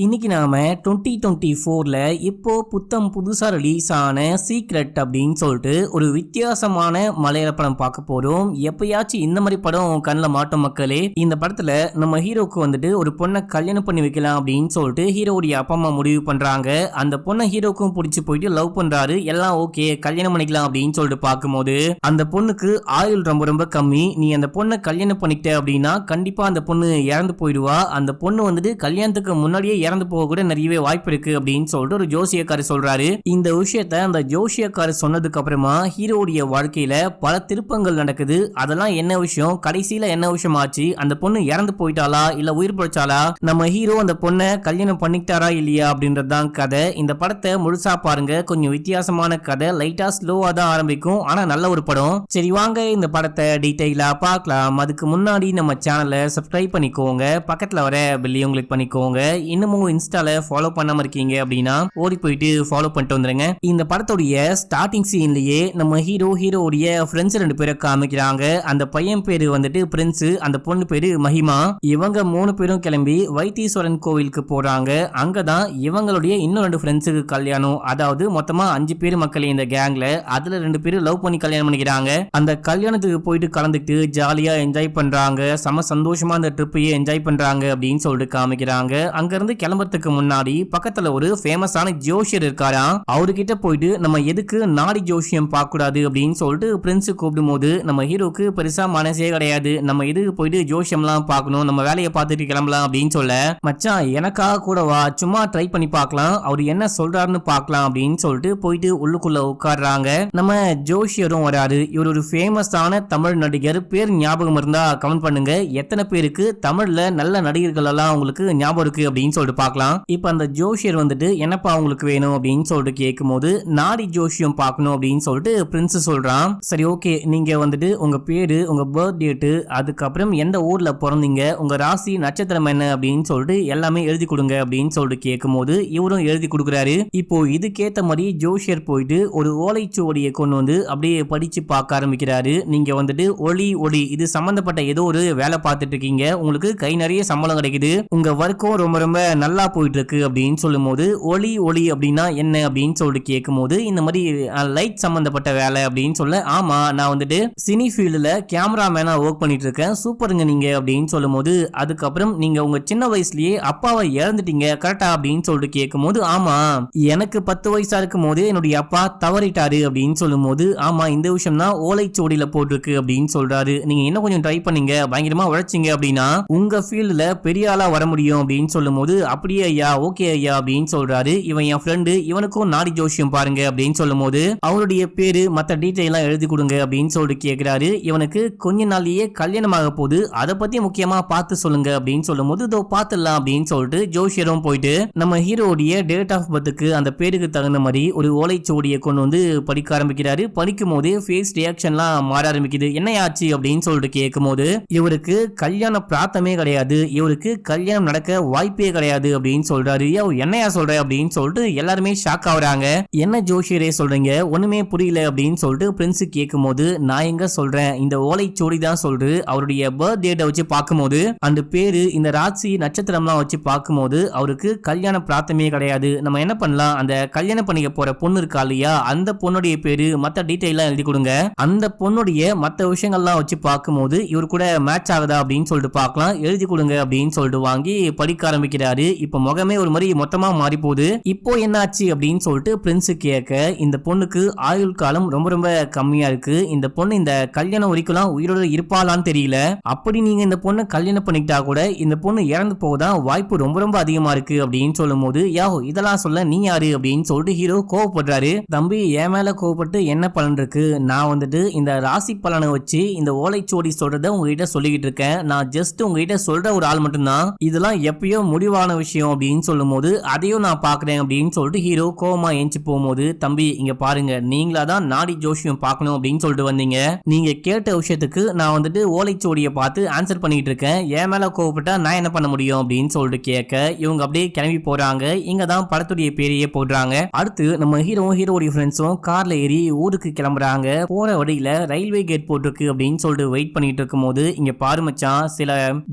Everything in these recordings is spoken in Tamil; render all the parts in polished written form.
இன்னைக்கு நாம 2024ல இப்போ புத்தம் புதுசா ரிலீஸ் ஆன சீக்ரெட் அப்படின்னு சொல்லிட்டு ஒரு வித்தியாசமான மலையாள படம் பார்க்க போறோம். எப்பயாச்சும் இந்த மாதிரி படம் கண்ணில் மாட்டோம் மக்களே. இந்த படத்துல நம்ம ஹீரோக்கு வந்துட்டு ஒரு பொண்ணை கல்யாணம் பண்ணி வைக்கலாம் அப்படின்னு சொல்லிட்டு ஹீரோடைய அப்பா அம்மா முடிவு பண்றாங்க. அந்த பொண்ணை ஹீரோக்கும் பிடிச்சி போயிட்டு லவ் பண்றாரு. எல்லாம் ஓகே கல்யாணம் பண்ணிக்கலாம் அப்படின்னு சொல்லிட்டு பார்க்கும்போது அந்த பொண்ணுக்கு ஆயுள் ரொம்ப ரொம்ப கம்மி. நீ அந்த பொண்ணை கல்யாணம் பண்ணிக்கிட்ட அப்படின்னா கண்டிப்பா அந்த பொண்ணு இறந்து போயிடுவா. அந்த பொண்ணு வந்துட்டு கல்யாணத்துக்கு முன்னாடியே இறந்து போக கூட நிறையவே வாய்ப்பு இருக்கு அப்படின்னு சொல்லிட்டு ஒரு ஜோசியக்காரர் சொல்றாரு. இந்த விஷயத்த அந்த ஜோசியக்காரர் சொன்னதுக்கு அப்புறமா ஹீரோடைய வாழ்க்கையில பல திருப்பங்கள் நடக்குது. அதெல்லாம் என்ன விஷயம், கடைசியில என்ன விஷயம் ஆச்சு, அந்த பொண்ணு இறந்து போயிட்டாளா இல்ல உயிர் பிழைச்சாலா, நம்ம ஹீரோ அந்த பொண்ணை கல்யாணம் பண்ணிக்கிட்டாரா இல்லையா அப்படின்றதுதான் கதை. இந்த படத்தை முழுசா பாருங்க. கொஞ்சம் வித்தியாசமான கதை, லைட்டா ஸ்லோவா தான் ஆரம்பிக்கும், ஆனா நல்ல ஒரு படம். சரி வாங்க இந்த படத்தை டீடைலா பார்க்கலாம். அதுக்கு முன்னாடி நம்ம சேனலை சப்ஸ்கிரைப் பண்ணிக்கோங்க, பக்கத்துல வர பெல்லையும் கிளிக் பண்ணிக்கோங்க. இன்னமும் இன்ஸ்டால ஃபாலோ பண்ணாம இருக்கீங்க அப்படின்னா ஓடி போயிட்டு ஃபாலோ பண்ணிட்டு வந்துருங்க. இந்த படத்துடைய ஸ்டார்டிங் சீன்லயே நம்ம ஹீரோடைய ஃப்ரெண்ட்ஸ் 2 பேரை காமிக்கிறாங்க. அந்த பையன் பேரு வந்துட்டு பிரின்ஸ், அந்த பொண்ணு பேரு மஹிமா. இவங்க 3 பேரும் கிளம்பி வைத்தீஸ்வரன் கோவிலுக்கு போறாங்க. அங்கதான் இவங்களுடைய இன்னும் 2 ஃப்ரெண்ட்ஸுக்கு கல்யாணம். அதாவது மொத்தமா 5 பேர் மக்களே இந்த கேங்ல. அதுல 2 பேரும் லவ் பண்ணி கல்யாணம் பண்ணிக்கிறாங்க. அந்த கல்யாணத்துக்கு போயிட்டு கலந்துட்டு ஜாலியா என்ஜாய் பண்றாங்க. செம சந்தோஷமா அந்த ட்ரிப்பையே என்ஜாய் பண்றாங்க அப்படின்னு சொல்லிட்டு காமிக்கிறாங்க. அங்க இருந்து கிளம்புறதுக்கு முன்னாடி பக்கத்துல ஒரு ஃபேமஸான ஜோஷியர் இருக்காரா. அவர்கிட்ட போயிட்டு நம்ம எதுக்கு நாடி ஜோஷியம் பார்க்க கூடாது அப்படின்னு சொல்லிட்டு பிரின்ஸ் கூப்பிடும் போது நம்ம ஹீரோக்கு பெருசா மனசே கிடையாது. நம்ம எதுக்கு போயிட்டு ஜோஷியம்லாம் பார்க்கணும், நம்ம வேலையை பார்த்துட்டு கிளம்பலாம் அப்படின்னு சொல்ல, மச்சான் எனக்காக கூட வா, சும்மா ட்ரை பண்ணி பார்க்கலாம், அவர் என்ன சொல்றாருன்னு பார்க்கலாம் அப்படின்னு சொல்லிட்டு போயிட்டு உள்ளுக்குள்ள உட்கார்றாங்க. நம்ம ஜோஷியரும் வராரு. இவர் ஒரு ஃபேமஸான தமிழ் நடிகர். பேர் ஞாபகம் இருந்தா கமெண்ட் பண்ணுங்க. எத்தனை பேருக்கு தமிழ்ல நல்ல நடிகர்கள் எல்லாம் உங்களுக்கு ஞாபகம் இருக்கு அப்படின்னு சொல்லிட்டு பார்க்கலாம். இப்ப அந்த ஜோஷியர் வந்துட்டு என்னப்பா உங்களுக்கு வேணும் அப்படின்னு சொல்லிட்டு கேட்கும் போது நாடி ஜோஷியம் பார்க்கணும் அப்படின்னு சொல்லிட்டு பிரின்ஸ் சொல்றான். சரி ஓகே, நீங்க வந்துட்டு உங்க பேரு, உங்க பர்த் டேட்டு, அதுக்கப்புறம் எந்த ஊர்ல பிறந்தீங்க, உங்க ராசி நட்சத்திரம் என்ன அப்படின்னு சொல்லிட்டு எல்லாமே எழுதி கொடுங்க அப்படின்னு சொல்லிட்டு கேட்கும் போது இவரும் எழுதி கொடுக்குறாரு. இப்போ இதுக்கேத்த மாதிரி ஜோஷியர் போயிட்டு ஒரு ஓலைச்சுவடியை கொண்டு வந்து அப்படியே படிச்சு பார்க்க ஆரம்பிக்கிறாரு. நீங்க வந்துட்டு ஒளி இது சம்பந்தப்பட்ட ஏதோ ஒரு வேலை பார்த்துட்டு இருக்கீங்க, உங்களுக்கு கை நிறைய சம்பளம் கிடைக்குது, உங்க ஒர்க்கும் ரொம்ப ரொம்ப நல்லா போயிட்டு இருக்கு அப்படின்னு சொல்லும் போது ஒளி அப்படின்னா என்ன அப்படின்னு சொல்லிட்டு கேட்கும் போது இந்த மாதிரி லைட் சம்பந்தப்பட்ட வேலை அப்படின்னு சொல்ல, ஆமா நான் வந்துட்டு சினி ஃபீல்டுல கேமராமேனா ஒர்க் பண்ணிட்டு இருக்கேன், சூப்பருங்க நீங்க அப்படின்னு சொல்லும் போது, அதுக்கப்புறம் நீங்க உங்க சின்ன வயசுலயே அப்பாவை இழந்துட்டீங்க கரெக்டா அப்படின்னு சொல்லிட்டு கேட்கும் போது, ஆமா எனக்கு 10 வயசா இருக்கும் போது என்னுடைய அப்பா தவறிட்டாரு அப்படின்னு சொல்லும் போது, ஆமா இந்த விஷயம் தான் ஓலைச்சுவடியில போட்டிருக்கு அப்படின்னு சொல்றாரு. நீங்க இன்னும் கொஞ்சம் ட்ரை பண்ணீங்க, பயங்கரமா உழைச்சிங்க அப்படின்னா உங்க ஃபீல்டுல பெரிய ஆளா வர முடியும் அப்படின்னு சொல்லும் போது, அப்படியே ஐயா ஓகே ஐயா அப்படின்னு சொல்றாரு. இவன் என் ஃப்ரெண்டு, இவனுக்கும் நாடி ஜோஷியம் பாருங்க அப்படின்னு சொல்லும் போது அவருடைய பேரு மத்த டீடைல்லாம் எழுதி கொடுங்க அப்படின்னு சொல்லிட்டு கேட்கிறாரு. இவனுக்கு கொஞ்ச நாள்லயே கல்யாணமாக போகுது, அதை பத்தி முக்கியமா பார்த்து சொல்லுங்க அப்படின்னு சொல்லும் போது இதோ பார்த்துடலாம் அப்படின்னு சொல்லிட்டு ஜோஷியரும் போயிட்டு நம்ம ஹீரோடைய டேட் ஆஃப் பர்த்துக்கு அந்த பேருக்கு தகுந்த மாதிரி ஒரு ஓலைச்சுவடியை கொண்டு வந்து படிக்க ஆரம்பிக்கிறாரு. படிக்கும் போது ஃபேஸ் ரியாக்ஷன்லாம் மாற ஆரம்பிக்குது. என்ன ஆச்சு அப்படின்னு சொல்லிட்டு கேட்கும் போது இவருக்கு கல்யாண பிரார்த்தமே கிடையாது, இவருக்கு கல்யாணம் நடக்க வாய்ப்பே கிடையாது அப்படின்னு சொல்றாரு. என்னையா சொல்ற அப்படின்னு சொல்லிட்டு எல்லாருமே ஷாக் ஆகுறாங்க. என்ன ஜோஷியரே சொல்றீங்க, ஒண்ணுமே புரியல அப்படின்னு சொல்லிட்டு பிரின்ஸ் கேட்கும் போது, நான் எங்க சொல்றேன், இந்த ஓலைச்சுவடி தான் சொல்றது. அவருடைய பர்த் டேட்டை வச்சு பார்க்கும்போது அந்த பேரு, இந்த ராசி நட்சத்திரம்லாம் வச்சு பார்க்கும்போது அவருக்கு கல்யாண பிரார்த்தமே கிடையாது. நம்ம என்ன பண்ணலாம், அந்த கல்யாணம் பண்ணிக்க போற பொண்ணு இருக்கா இல்லையா, அந்த பொண்ணுடைய பேரு மத்த டீடைல்லாம் எழுதி கொடுங்க. அந்த பொண்ணுடைய மத்த விஷயங்கள்லாம் வச்சு பார்க்கும்போது இவர் கூட மேட்ச் ஆகுதா அப்படின்னு சொல்லிட்டு பார்க்கலாம், எழுதி கொடுங்க அப்படின்னு சொல்லிட்டு வாங்கி படிக்க ஆரம்பிக்கிறாரு. இப்ப முகமே ஒரு மாதிரி மொத்தமா மாறி போகுது. இப்போ என்னாச்சு அப்படின்னு சொல்லிட்டு பிரின்ஸ் கேட்க, இந்த பொண்ணுக்கு ஆயுள் காலம் ரொம்ப ரொம்ப கம்மியா இருக்கு, இந்த பொண்ணு இந்த கல்யாணம் வரைக்கும் உயிரோட இருப்பாளான்னு தெரியல, அப்படி நீங்க இந்த பொண்ணை கல்யாணம் பண்ணிக்கிட்டா கூட இந்த பொண்ணு இறந்து போகதான் வாய்ப்பு ரொம்ப ரொம்ப அதிகமா இருக்கு அப்படின்னு சொல்லும் போது, இதெல்லாம் சொல்ல நீ யாரு அப்படின்னு சொல்லிட்டு ஹீரோ கோவப்படுறாரு. தம்பி என் மேல கோவப்பட்டு என்ன பலன் இருக்கு, நான் வந்துட்டு இந்த ராசி பலனை வச்சு இந்த ஓலைச்சுவடி சொல்றத உங்ககிட்ட சொல்லிக்கிட்டு இருக்கேன், நான் ஜஸ்ட் உங்ககிட்ட சொல்ற ஒரு ஆள் மட்டும்தான், இதெல்லாம் எப்பயோ முடிவான விஷயம் அப்படின்னு சொல்லும் போது அதையும் நான் பாக்குறேன் அப்படின்னு சொல்லிட்டு ஹீரோ கோவமா ஏஞ்சி போகும்போது, தம்பி இங்க பாருங்க, நீங்களா தான் நாடி ஜோஷியம் பார்க்கணும் அப்படின்னு சொல்லிட்டு வந்தீங்க, நீங்க கேட்ட விஷயத்துக்கு நான் வந்துட்டு ஓலைச்சுவடியை பார்த்து ஆன்சர் பண்ணிட்டு இருக்கேன், என் மேல கோவப்பட்டா நான் என்ன பண்ண முடியும் அப்படின்னு சொல்லிட்டு கேட்க இவங்க அப்படியே கிளம்பி போறாங்க. இங்க தான் படத்துடைய பேரையே போடுறாங்க. அடுத்து நம்ம ஹீரோடைய ஃப்ரெண்ட்ஸும் கார்ல ஏறி ஊருக்கு கிளம்புறாங்க. போற வழியில ரயில்வே கேட் போட்டிருக்கு அப்படின்னு சொல்லிட்டு வெயிட் பண்ணிட்டு இருக்கும் போது, இங்க பாரு மச்சான், சில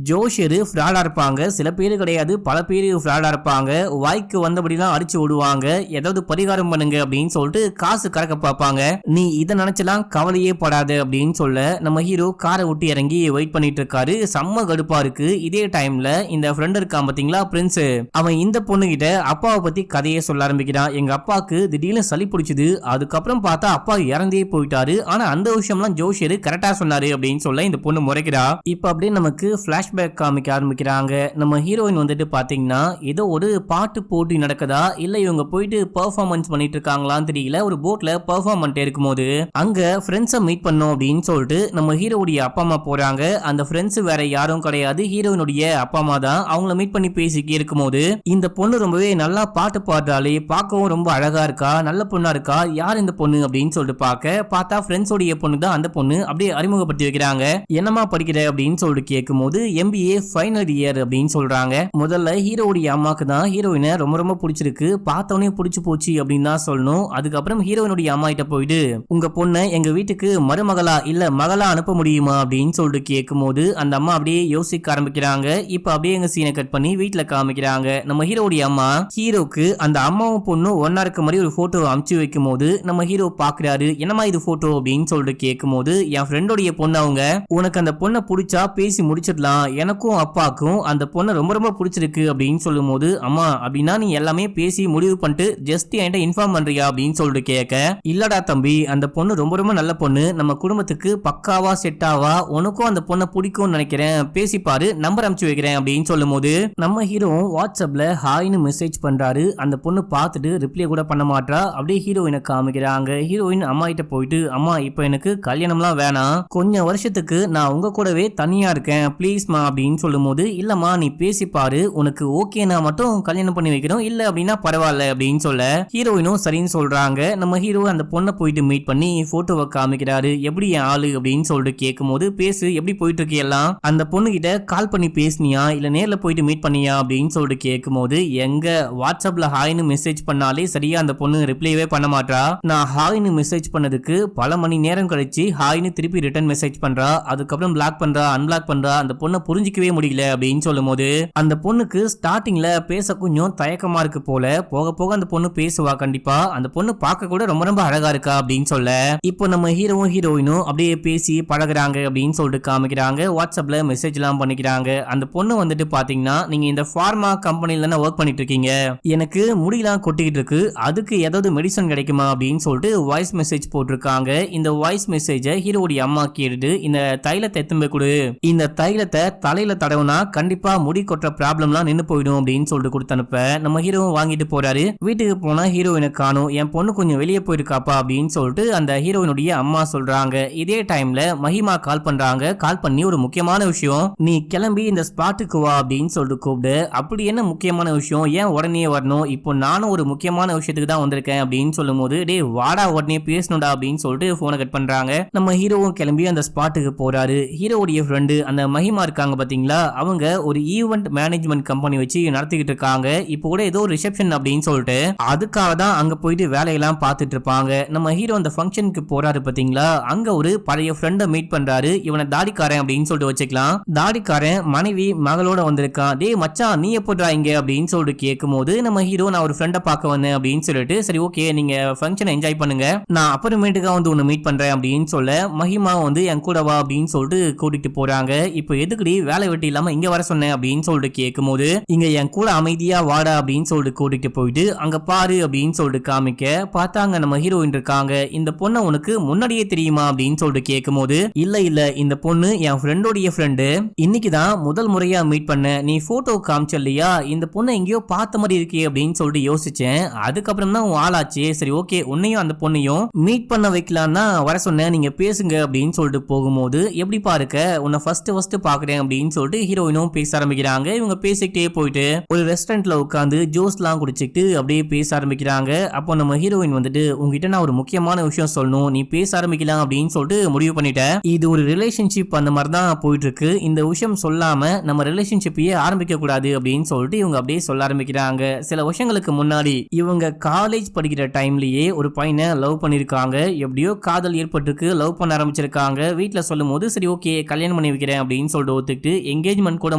ஜோஷியர் ஃப்ராடா இருப்பாங்க, சில பேரு கிடையாது பல பேர் பேர் ஃப்ராடா இருப்பாங்க, வாய்க்கு வந்தபடிலாம் அடிச்சு விடுவாங்க, ஏதாவது பரிகாரம் பண்ணுங்க அப்படின்னு சொல்லிட்டு காசு கறக்க பார்ப்பாங்க. நீ இதை நினைச்சலாம் கவலையே படாது அப்படின்னு சொல்ல நம்ம ஹீரோ காரை விட்டு இறங்கி வெயிட் பண்ணிட்டு இருக்காரு. செம்ம கடுப்பா இருக்கு. இதே டைம்ல இந்த ஃப்ரெண்ட் இருக்கான் பாத்தீங்களா பிரின்ஸ், அவன் இந்த பொண்ணு கிட்ட அப்பாவை பத்தி கதையை சொல்ல ஆரம்பிக்கிறான். எங்க அப்பாவுக்கு திடீர்னு சளி பிடிச்சது, அதுக்கப்புறம் பார்த்தா அப்பா இறந்தே போயிட்டாரு, ஆனா அந்த விஷயம்லாம் ஜோஷியர் கரெக்டா சொன்னாரு அப்படின்னு சொல்ல இந்த பொண்ணு முறைக்கிறா. இப்ப அப்படியே நமக்கு பிளாஷ்பேக் காமிக்க ஆரம்பிக்கிறாங்க. நம்ம ஹீரோயின் வந்துட்டு பாத்தீங்கன்னா ஏதோ ஒரு பாட்டு போட்டி நடக்குதா இல்ல இவங்க போயிட்டு பெர்ஃபார்மன்ஸ் பண்ணிட்டு இருக்காங்களான்னு தெரியல, ஒரு போட்ல பெர்ஃபார்ம் பண்ணிட்டு இருக்கும்போது அங்க ஃப்ரெண்ட்ஸை மீட் பண்ணோம் அப்படின்னு சொல்லிட்டு நம்ம ஹீரோவுடைய அப்பா அம்மா போறாங்க. அந்த ஃப்ரெண்ட்ஸ் வேற யாரும் கிடையாது, ஹீரோயினுடைய அப்பா அம்மா தான். அவங்கள மீட் பண்ணி பேசிக்கி இருக்கும்போது இந்த பொண்ணு ரொம்பவே நல்லா பாட்டு பாடுறாளே, பார்க்கவும் ரொம்ப அழகா இருக்கா, நல்ல பொண்ணா இருக்கா, யார் இந்த பொண்ணு அப்படின்னு சொல்லிட்டு பார்த்தா ஃப்ரெண்ட்ஸோடைய பொண்ணு தான் அந்த பொண்ணு. அப்படியே அறிமுகப்படுத்தி வைக்கிறாங்க. என்னமா படிக்கிற அப்படின்னு சொல்லிட்டு கேட்கும்போது MBA ஃபைனல் இயர் அப்படின்னு சொல்றாங்க. முதல்ல ஹீரோவுடைய அம்மாக்கு தான் ஹீரோயினை ரொம்ப ரொம்ப பிடிச்சிருக்கு, பார்த்தவனே பிடிச்சு போச்சு அப்படின்னு தான் சொல்லணும். அதுக்கப்புறம் ஹீரோயினுடைய அம்மா கிட்ட போயிட்டு உங்க பொண்ணை எங்க வீட்டுக்கு மருமகளா இல்ல மகளா அனுப்ப முடியுமா அப்படின்னு சொல்லிட்டு கேட்கும்போது அந்த அம்மா அப்படியே யோசிக்க ஆரம்பிக்கிறாங்க. இப்ப அப்படியே எங்க சீனை கட் பண்ணி வீட்டுல காமிக்கிறாங்க. நம்ம ஹீரோவுடைய அம்மா ஹீரோக்கு அந்த அம்மாவும் பொண்ணு ஒன்னா இருக்க மாதிரி ஒரு போட்டோ அமுச்சு வைக்கும் போது நம்ம ஹீரோ பாக்குறாரு. என்னமா இது போட்டோ அப்படின்னு சொல்லிட்டு கேட்கும்போது என் ஃப்ரெண்டோடைய பொண்ணு அவங்க, உனக்கு அந்த பொண்ணை பிடிச்சா பேசி முடிச்சிடலாம், எனக்கும் அப்பாக்கும் அந்த பொண்ணை ரொம்ப ரொம்ப பிடிச்சிருக்கு அப்படின்னு சொல்லும் போது அம்மா அப்படின்னா நீ எல்லாமே பேசி முடிவு பண்ணிட்டு ஜஸ்ட் என்கிட்ட இன்ஃபார்ம் பண்றியா அப்படின்னு சொல்லிட்டு கேட்க, இல்லடா தம்பி அந்த பொண்ணு ரொம்ப ரொம்ப நல்ல பொண்ணு, நம்ம குடும்பத்துக்கு பக்காவா செட் ஆவா, உனக்கும் அந்த பொண்ணை பிடிக்கும்னு நினைக்கிறேன், பேசி பாரு, நம்பர் அனுப்பிச்சு வைக்கிறேன் அப்படின்னு சொல்லும் போது நம்ம ஹீரோ வாட்ஸ்அப்ல ஹாய்னு மெசேஜ் பண்றாரு. அந்த பொண்ணு பார்த்துட்டு ரிப்ளை கூட பண்ண மாட்டா. அப்படியே ஹீரோயினை காமிக்கிறாங்க. ஹீரோயின் அம்மா கிட்ட போயிட்டு அம்மா இப்போ எனக்கு கல்யாணம்லாம் வேணாம், கொஞ்சம் வருஷத்துக்கு நான் உங்க கூடவே தனியா இருக்கேன் ப்ளீஸ்மா அப்படின்னு சொல்லும் போது இல்லம்மா நீ பேசி பாரு, உனக்கு ஓகேனா மட்டும் கல்யாணம் பண்ணி வைக்கிறோம், இல்ல அப்படின்னா பரவாயில்ல அப்படின்னு சொல்ல ஹீரோயினும் சரின்னு சொல்றாங்க. நம்ம ஹீரோ அந்த பொண்ணை போயிட்டு மீட் பண்ணி போட்டோவை காமிக்கிறாரு. எப்படி என் ஆளு அப்படின்னு சொல்லிட்டு கேட்கும் போது பேசு எப்படி போயிட்டு இருக்கு எல்லாம், அந்த பொண்ணு கிட்ட கால் பண்ணி பேசினியா இல்ல நேர்ல போயிட்டு மீட் பண்ணியா அப்படின்னு சொல்லிட்டு கேட்கும் போது எங்க வாட்ஸ்அப்ல ஹாய்னு மெசேஜ் பண்ணாலே சரியா அந்த பொண்ணு ரிப்ளைவே பண்ண மாட்டா, நான் ஹாய்னு மெசேஜ் பண்ணதுக்கு பல மணி நேரம் கழிச்சு ஹாய்னு திருப்பி ரிட்டர்ன் மெசேஜ் பண்றா, அதுக்கப்புறம் பிளாக் பண்றா அன்பிளாக் பண்றா, அந்த பொண்ணை புரிஞ்சிக்கவே முடியல அப்படின்னு சொல்லும் போது அந்த பொண்ணுக்கு ஸ்டார்டிங்ல பேச கொஞ்சம் தயக்கமா இருக்கு போல, போக போக அந்த பொண்ணு பேசுவா கண்டிப்பா, அந்த பொண்ணு பார்க்க கூட ரொம்ப ரொம்ப அழகா இருக்கா அப்படின்னு சொல்ல இப்போ நம்ம ஹீரோவும் ஹீரோயினும் அப்படியே பேசி பழகுறாங்க அப்படின்னு சொல்லிட்டு காமிக்கிறாங்க. வாட்ஸ்அப்ல மெசேஜ் எல்லாம் பண்ணிக்கிறாங்க. அந்த பொண்ணு வந்துட்டு பாத்தீங்கன்னா நீங்க இந்த ஃபார்மா கம்பெனில தானே ஒர்க் பண்ணிட்டு இருக்கீங்க, எனக்கு முடியெல்லாம் கொட்டிக்கிட்டு இருக்கு, அதுக்கு ஏதாவது மெடிசன் கிடைக்குமா அப்படின்னு சொல்லிட்டு வாய்ஸ் மெசேஜ் போட்டிருக்காங்க. இந்த வாய்ஸ் மெசேஜை ஹீரோடைய அம்மா கேட்டுட்டு இந்த தைலத்தை எத்தும்பே கொடு, இந்த தைலத்தை தலையில தடவுனா கண்டிப்பா முடி கொட்டுற ப்ராப்ளம்லாம் நின்று போயிடும் அப்படின்னு சொல்லிட்டு கொடுத்து அனுப்ப நம்ம ஹீரோவும் வாங்கிட்டு போறாரு. வீட்டுக்கு போனா ஹீரோயினை காணும், என் பொண்ணு கொஞ்சம் வெளியே போயிருக்காப்பா அப்படின்னு சொல்லிட்டு அந்த ஹீரோயினுடைய அம்மா சொல்றாங்க. இதே டைம்ல மஹிமா கால் பண்றாங்க. கால் பண்ணி ஒரு முக்கியமான விஷயம், நீ கிளம்பி இந்த ஸ்பாட்டுக்கு வா அப்படின்னு சொல்லிட்டு கூப்பிடு. அப்படி என்ன முக்கியமான விஷயம், ஏன் உடனே வரணும், இப்போ நானும் ஒரு முக்கியமான விஷயத்துக்கு தான் வந்திருக்கேன் அப்படின்னு சொல்லும் போது டே வாடா உடனே பேசணும்டா அப்படின்னு சொல்லிட்டு போனை கட் பண்றாங்க. நம்ம ஹீரோவும் கிளம்பி அந்த ஸ்பாட்டுக்கு போறாரு. ஹீரோவுடைய ஃப்ரெண்டு அந்த மஹிமா இருக்காங்க பாத்தீங்களா, அவங்க ஒரு ஈவென்ட் மேனேஜ்மெண்ட் கம்பெனி வச்சு நடத்திக்கிட்டு இருக்காங்க. இப்போ கூட ஏதோ ரிசப்ஷன் அப்படின்னு சொல்லிட்டு அதுக்காக தான் அங்க போயிட்டு வேலையெல்லாம் பார்த்துட்டு இருப்பாங்க. நம்ம ஹீரோ அந்த ஃபங்க்ஷனுக்கு போறாரு பாத்தீங்களா, அங்க ஒரு பழைய ஃப்ரெண்டை மீட் பண்றாரு. இவனை தாடிக்காரன் அப்படின்னு சொல்லிட்டு வச்சுக்கலாம். தாடிக்காரன் மனைவி மகளோட வந்திருக்கான். டே மச்சான் நீ எப்படா இங்க அப்படின்னு சொல்லிட்டு கேட்கும் போது நம்ம ஹீரோ நான் ஒரு ஃப்ரெண்டை பார்க்க வந்தேன் அப்படின்னு சொல்லிட்டு சரி ஓகே நீங்க ஃபங்க்ஷனை என்ஜாய் பண்ணுங்க, நான் அப்புறமேட்டுக்கா வந்து உன்னை மீட் பண்றேன் அப்படின்னு சொல்ல மஹிமா வந்து என் கூட வா அப்படின்னு சொல்லிட்டு கூட்டிட்டு போறாங்க. இப்போ எதுக்குடி வேலை வெட்டி இல்லாம இங்க வர சொன்னேன் அப்படின்னு சொல்லிட்டு கேட்கும் போது இங்க என் கூட அமைதியா வாடா அப்படின்னு சொல்லிட்டு கூட்டிட்டு போயிட்டு அங்க பாரு அப்படின்னு சொல்லிட்டு காமிக்க பார்த்தாங்க நம்ம ஹீரோயின் இருக்காங்க. இந்த பொண்ணை உனக்கு முன்னாடியே தெரியுமா அப்படின்னு சொல்லிட்டு கேட்கும் போது இல்ல இல்ல இந்த பொண்ணு என் ஃப்ரெண்டோடைய ஃப்ரெண்டு, இன்னைக்கு தான் முதல் முறையா மீட் பண்ண, நீ போட்டோ காமிச்ச இல்லையா, இந்த பொண்ணை எங்கேயோ பார்த்த மாதிரி இருக்கே அப்படின்னு சொல்லிட்டு யோசிச்சேன், அதுக்கப்புறம் தான் உன் ஆளாச்சு, சரி ஓகே உன்னையும் அந்த பொண்ணையும் மீட் பண்ண வைக்கலாம்னா வர சொன்னேன், நீங்க பேசுங்க அப்படின்னு சொல்லிட்டு போகும்போது எப்படி பாருக்க உன்னை ஃபர்ஸ்ட் பாக்குறேன் அப்படின்னு சொல்லிட்டு ஹீரோயினும் பேச ஆரம்பிக்கிறாங்க. இவங்க பேசிக்கிட்டே போயிட்டு ஒரு ரெஸ்டாரண்ட்ல உட்காந்து ஜூஸ்லாம் குடிச்சிட்டு அப்படியே பேச ஆரம்பிக்கிறாங்க. அப்போ நம்ம ஹீரோயின் வந்துட்டு உங்ககிட்ட நான் ஒரு முக்கியமான விஷயம் சொல்லணும், நீ பேச ஆரம்பிக்கலாம் அப்படின்னு சொல்லிட்டு முடிவு பண்ணிட்டேன், இது ஒரு ரிலேஷன்ஷிப் அந்த மாதிரி தான் போயிட்டு இருக்கு, இந்த விஷயம் சொல்லாம நம்ம ரிலேஷன்ஷிப்பையே ஆரம்பிக்க கூடாது அப்படின்னு சொல்லிட்டு இவங்க அப்படியே சொல்ல ஆரம்பிக்கிறாங்க. சில வருஷங்களுக்கு முன்னாடி இவங்க காலேஜ் படிக்கிற டைம்லயே ஒரு பையனை லவ் பண்ணிருக்காங்க, எப்படியோ காதல் ஏற்பட்டிருக்கு, லவ் பண்ண ஆரம்பிச்சிருக்காங்க. வீட்டுல சொல்லும் போது சரி ஓகே கல்யாணம் பண்ணி வைக்கிறேன் அப்படின்னு சொல்லிட்டு ஒத்துக்கிட்டு என்கேஜ்மெண்ட் கூட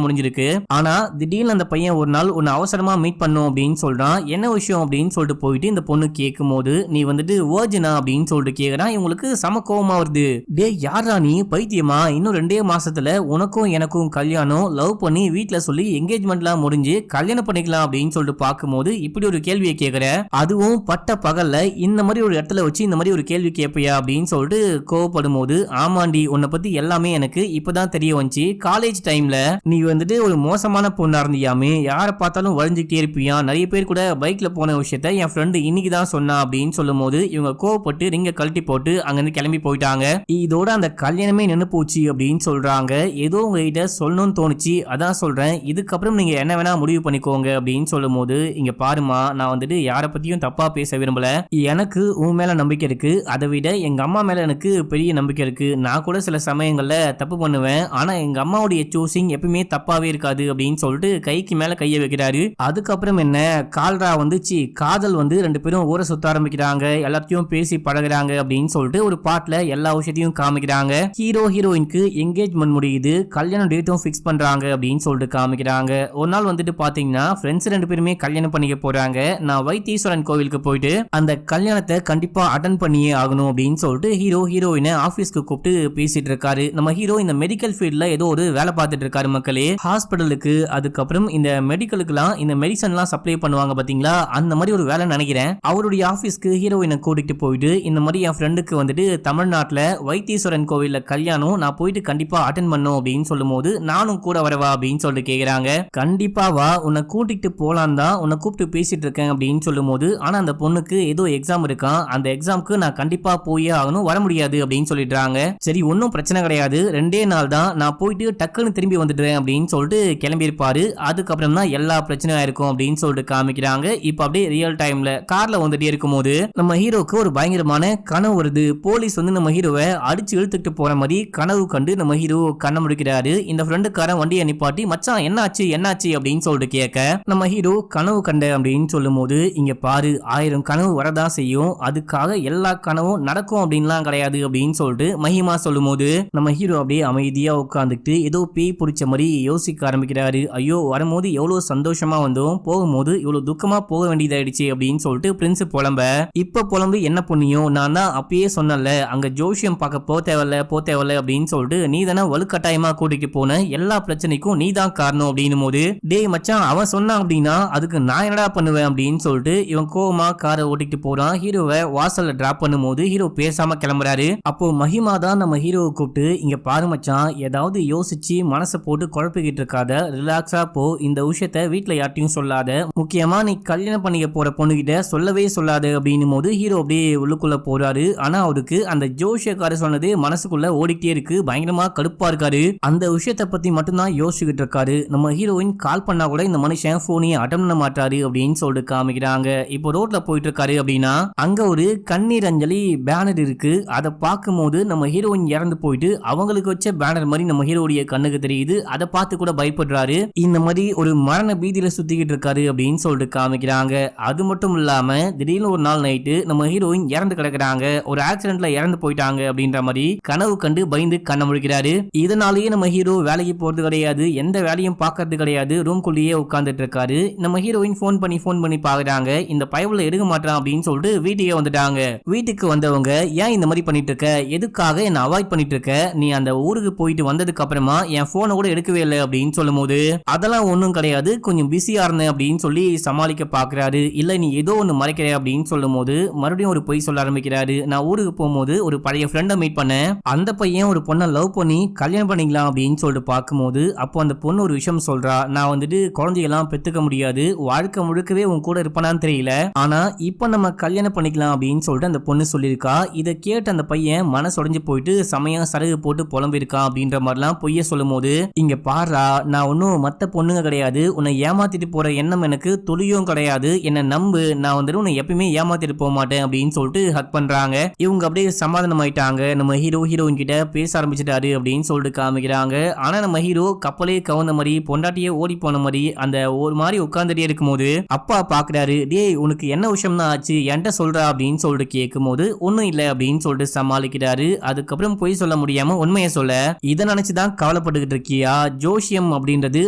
முடிஞ்சிருக்கு. ஆனா திடீர்னு அந்த பையன் ஒரு நாள் உன்னை அவசரமா மீட் பண்ணும் அப்படின்னு சொல்றான். என்ன விஷயம் அப்படின்னு சொல்லிட்டு போயிட்டு இந்த பொண்ணு கேட்கும் போது நீ வந்துட்டு வர்ஜினா அப்படின்னு சொல்லிட்டு கேக்குறான். இவங்களுக்கு சம கோவமா வருது. டே யாரா நீ பைத்தியமா, இன்னும் 2 மாசத்துல உனக்கும் எனக்கும் கல்யாணம், லவ் பண்ணி வீட்டுல சொல்லி என்கேஜ்மெண்ட்லாம் முடிஞ்சு கல்யாணம் பண்ணிக்கலாம் அப்படின்னு சொல்லிட்டு பார்க்கும்போது இப்படி ஒரு கேள்வியை கேட்கிற, அதுவும் பட்ட பகல்ல இந்த மாதிரி ஒரு இடத்துல வச்சு இந்த மாதிரி ஒரு கேள்வி கேட்பியா அப்படின்னு சொல்லிட்டு கோவப்படும் போது, ஆமாண்டி உன்னை பத்தி எல்லாமே எனக்கு இப்பதான் தெரிய வந்துச்சு. காலேஜ் டைம்ல நீ வந்துட்டு ஒரு மோசமான பொண்ணா இருந்தியாமே, யாரை பார்த்தாலும் வளைஞ்சுக்கிட்டே இருப்பியா, நிறைய பேர் கூட பைக்ல போன விஷயத்த என் ஃப்ரெண்டு இன்னைக்கு தான் சொன்னா அப்படின்னு சொல்லும் போது இவங்க கோவப்பட்டு ரிங்க கழட்டி போட்டு அங்கிருந்து கிளம்பி போயிட்டாங்க. இதோட அந்த கல்யாணமே நின்று போச்சு அப்படின்னு சொல்றாங்க. ஏதோ உங்ககிட்ட சொல்லணும்னு தோணுச்சு, அதான் சொல்றேன், இதுக்கப்புறம் நீங்க என்ன வேணா முடிவு பண்ணிக்கோங்க அப்படின்னு சொல்லும் போது, இங்க பாருமா நான் வந்துட்டு யாரை பத்தியும் தப்பா பேச விரும்பல, எனக்கு உன் மேல நம்பிக்கை இருக்கு, அதை விட எங்க அம்மா மேல எனக்கு பெரிய நம்பிக்கை இருக்கு. நான் கூட சில சமயங்கள்ல தப்பு பண்ணுவேன், ஆனா எங்க அம்மாவுடைய சூசிங் எப்பவுமே தப்பாவே இருக்காது அப்படின்னு சொல்லிட்டு கைக்கு மேல கைய வைக்கிறாரு. அதுக்கப்புறம் என்ன கால்ரா வந்துச்சு, காதல் வந்து 2 பேரும் ஊரை சுத்த ஆரம்பிக்கிறாங்க, எல்லாத்தையும் பேசி பழகுறாங்க அப்படின்னு சொல்லிட்டு ஒரு பாட்டுல எல்லா விஷயத்தையும் காமிக்கிறாங்க. ஹீரோ ஹீரோயினுக்கு என்கேஜ்மெண்ட் முடியுது, கல்யாண டேட்டும் ஃபிக்ஸ் பண்றாங்க அப்படின்னு சொல்லிட்டு காமிக்கிறாங்க. ஒரு நாள் வந்துட்டு பாத்தீங்கன்னா ஃப்ரெண்ட்ஸ் 2 பேருமே கல்யாணம் பண்ணிக்க போறாங்க. நான் வைத்தீஸ்வரன் கோவிலுக்கு போயிட்டு அந்த கல்யாணத்தை கண்டிப்பா அட்டன் பண்ணியே ஆகணும் அப்படின்னு சொல்லிட்டு ஹீரோ ஹீரோயினை ஆபீஸ்க்கு கூப்பிட்டு பேசிட்டு இருக்காரு. நம்ம ஹீரோ இந்த மெடிக்கல் ஃபீல்ட்ல ஏதோ ஒரு வேலை பார்த்துட்டு இருக்காரு மக்களே, ஹாஸ்பிட்டலுக்கு. அதுக்கப்புறம் இந்த மெடிக்கலுக்குலாம் இந்த மெடிசன்லாம் சப்ளை பண்ணுவாங்க பாத்தீங்களா, அந்த மாதிரி ஒரு வேலை நினைக்கிறேன். அவருடைய ஆபீஸ்க்கு ஹீரோயினை கூட்டிட்டு போயிட்டு இந்த மாதிரி என் ஃப்ரெண்டுக்கு வந்துட்டு தமிழ்நாட்டுல வைத்தீஸ்வரன் கோவில்ல கல்யாணம், நான் போயிட்டு கண்டிப்பா அட்டன் பண்ணும் அப்படின்னு சொல்லும் போது, நானும் கூட வரவா அப்படின்னு சொல்லிட்டு கேக்குறாங்க. கண்டிப்பா வா, உன்னை கூட்டிட்டு போலாம் தான் உன்னை கூப்பிட்டு பேசிட்டு இருக்கேன் அப்படின்னு சொல்லும் போது, ஆனா அந்த பொண்ணுக்கு ஏதோ எக்ஸாம் இருக்கான், அந்த எக்ஸாம்க்கு நான் கண்டிப்பா போயே ஆகணும், வர முடியாது அப்படின்னு சொல்லிடுறாங்க. சரி ஒன்னும் பிரச்சனை கிடையாது, 2 நாள் தான், நான் போயிட்டு டக்குன்னு திரும்பி வந்துடுறேன் அப்படின்னு சொல்லிட்டு கிளம்பி இருப்பாரு. அதுக்கப்புறம் தான் எல்லா பிரச்சனையா இருக்கும் அப்படின்னு சொல்லிட்டு காமிக்கிறாங்க. இப்ப அப்படியே ரியல் டைம்ல கார்ல வந்துட்டே இருக்கும் போது நம்ம ஹீரோக்கு ஒரு பயங்கரமான கனவு வருது. போலீஸ் வந்து நம்ம ஹீரோவை அடிச்சு இழுத்துட்டு போற மாதிரி கனவு கண்டு நம்ம ஹீரோ கண்ண முடிக்கிறாரு. இந்த ஃப்ரெண்டுக்காரன் வண்டியை நிப்பாட்டி மச்சான் என்னாச்சு என்னாச்சு அப்படின்னு சொல்லிட்டு கேட்க, நம்ம ஹீரோ கனவு கண்ட அப்படின்னு சொல்லும் போது, இங்க பாரு 1000 கனவு வரதான் செய்யும், அதுக்காக எல்லா கனவும் நடக்கும் அப்படின்லாம் கிடையாது அப்படின்னு சொல்லிட்டு மகிமா சொல்லும் போது நம்ம ஹீரோ அப்படியே அமைதியா உட்காந்துட்டு ஏதோ பேய் பிடிச்ச மாதிரி யோசிக்க ஆரம்பிக்கிறாரு. ஐயோ வரும்போது எவ்வளவு சந்தோஷமா வந்தோம், போகும்போது இவ்வளவு துக்கமா போக வேண்டியதாயிடுச்சு அப்படின்னு சொல்லிட்டு பிரின்ஸ் புலம்ப, இப்ப புலம்பு என்ன புண்ணியம், நான் தான் அப்பயே சொன்னல அங்க ஜோசியம் பார்க்க போ தேவையில்ல அப்படின்னு சொல்லிட்டு நீ தானே வலுக்கட்டாயமா கூட்டிட்டு போன, எல்லா பிரச்சனைக்கும் நீ தான் காரணம் அப்படின்னும் போது, டேய் மச்சான் அவன் சொன்னான் அப்படின்னா அதுக்கு நான் என்னடா பண்ணுவேன் அப்படின்னு சொல்லிட்டு இவன் கோவமா காரை ஓட்டிட்டு போறான். ஹீரோவை வாசல்ல டிராப் பண்ணும் போது ஹீரோ பேசாம கிளம்புறாரு. அப்போ மகிமா தான் நம்ம ஹீரோவை கூப்பிட்டு, இங்க பாரு மச்சான் ஏதாவது யோசிச்சு மனசை போட்டு குழப்பிக்கிட்டு இருக்காத, ரிலாக்ஸா போ, இந்த விஷயத்த வீட்டுல யார்ட்டையும் சொல்லாத, முக்கியமா நீ கல்யாணம் பண்ணிக்க போற பொண்ணுகிட்ட சொல்லவே சொல்லாத அப்படின்னும் போது ஹீரோ அப்படியே உள்ளுக்குள்ள போறாரு. ஆனா அவருக்கு அந்த ஜோஷியக்கார சொன்னது மனசுக்குள்ள ஓடிக்கிட்டே இருக்கு, பயங்கரமா கடுப்பா இருக்காரு. அந்த விஷயத்த பத்தி மட்டும்தான் யோசிச்சுக்கிட்டு இருக்காரு. நம்ம ஹீரோயின் கால் பண்ணா கூட இந்த மனுஷன் போனையே அட்டன் பண்ண மாட்டாரு அப்படின்னு சொல்லிட்டு காமிக்கிறாங்க. இப்போ ரோட்ல போயிட்டு இருக்காரு அப்படின்னா அங்க ஒரு கண்ணீர் அஞ்சலி பேனர் இருக்கு. அதை பார்க்கும் போது நம்ம ஹீரோயின் இறந்து போயிட்டு அவங்களுக்கு வச்ச பேனர் மாதிரி நம்ம ஹீரோடைய கண்ணுக்கு தெரியுது. அதை பார்த்து கூட பயப்படுறாரு. இந்த மாதிரி ஒரு மரண பீதியில சுத்திக்கிட்டு இருக்காரு அப்படின்னு சொல்லிட்டு காமிக்கிறாங்க. அது மட்டும் இல்லாம திடீர்னு ஒரு நாள் நைட்டு நம்ம ஹீரோயின் இறந்து கிடக்குறாங்க, ஒரு ஆக்சிடென்ட்ல இறந்து போயிட்டாங்க அப்படின்ற மாதிரி கனவு கண்டு பயந்து கண்ண முழிக்கிறாரு. இதனாலேயே நம்ம ஹீரோ வேலைக்கு போறது கிடையாது, எந்த வேலையும் பார்க்கறது கிடையாது, ரூம்குள்ளேயே உட்கார்ந்துட்டு இருக்காரு. நம்ம ஹீரோயின் ஃபோன் பண்ணி பாக்குறாங்க, இந்த பயவுல எடுக்க மாட்டான் அப்படின்னு சொல்லிட்டு வீட்டுக்கே வந்துட்டாங்க. வீட்டுக்கு வந்தவங்க, ஏன் இந்த மாதிரி பண்ணிட்டு இருக்க, எதுக்காக என்ன அவாய்ட் பண்ணிட்டு இருக்க, நீ அந்த ஊருக்கு போயிட்டு வந்ததுக்கு அப்புறமா என் போனை கூட எடுக்கவே இல்லை அப்படின்னு சொல்லும் போது, அதெல்லாம் ஒன்றும் கிடையாது கொஞ்சம் பிஸியா இருந்தேன் அப்படின்னு சொல்லி சமாளிக்க பாக்குறாரு. இல்ல நீ ஏதோ ஒன்று மறைக்கிற அப்படின்னு சொல்லும் போது மறுபடியும் ஒரு பொய் சொல்ல ஆரம்பிக்கிறாரு. நான் ஊருக்கு போகும்போது ஒரு பழைய ஃப்ரெண்டை மீட் பண்ணேன், அந்த பையன் ஒரு பொண்ணை லவ் பண்ணி கல்யாணம் பண்ணிக்கலாம் அப்படின்னு சொல்லிட்டு பார்க்கும்போது அப்போ அந்த பொண்ணு ஒரு விஷயம் சொல்றா, நான் வந்துட்டு குழந்தையெல்லாம் பெத்துக்க முடியாது, வாழ்க்கை முழுக்கவே உன் கூட இருப்பானான்னு தெரியல, ஆனா இப்ப நம்ம கல்யாணம் பண்ணிக்கலாம் அப்படின்னு சொல்லிட்டு அந்த பொண்ணு சொல்லியிருக்கா. இதை கேட்டு அந்த பையன் மனசு உடைஞ்சு போயிட்டு சமயம் சரகு போட்டு புலம்பிருக்கான் அப்படின்ற மாதிரிலாம் பொய்ய சொல்லும் போது, இங்க பாரா நான் ஒன்னும் மத்த பொண்ணுங்க கிடையாது, உன்னை ஏமாத்திட்டு போற எண்ணம் எனக்கு துளியும் கிடையாது, என்ன நம்பு, நான் வந்துட்டு உன்னை எப்பயுமே ஏமாத்திட்டு போக மாட்டேன் அப்படின்னு சொல்லிட்டு ஹக் பண்றாங்க. இவங்க அப்படியே சமாதானம் ஆயிட்டாங்க. நம்ம ஹீரோ ஹீரோயின் கிட்ட பேச ஆரம்பிச்சிட்டாரு அப்படின்னு சொல்லிட்டு காமிக்கிறாங்க. ஆனா நம்ம ஹீரோ கப்பலே கவுந்த மாதிரி பொண்டாட்டியே ஓடி போன மாதிரி அந்த ஒரு மாதிரி உட்கார்ந்துட்டே இருக்கும்போது அப்பா பாக்குறாரு. டேய் உனக்கு என்ன விஷயம் தான் ஆச்சு என்கிட்ட சொல்றா அப்படின்னு சொல்லிட்டு கேட்கும் போது ஒன்னும் இல்லை அப்படின்னு சொல்லிட்டு சமாளிக்கிறாரு. அதுக்கப்புறம் பொய் சொல்ல முடியாம உண்மையை சொல்ல, இதை நினைச்சுதான் கவலைப்பட்டுக்கிட்டு இருக்கியா, ஜோசியம் அப்படின்றது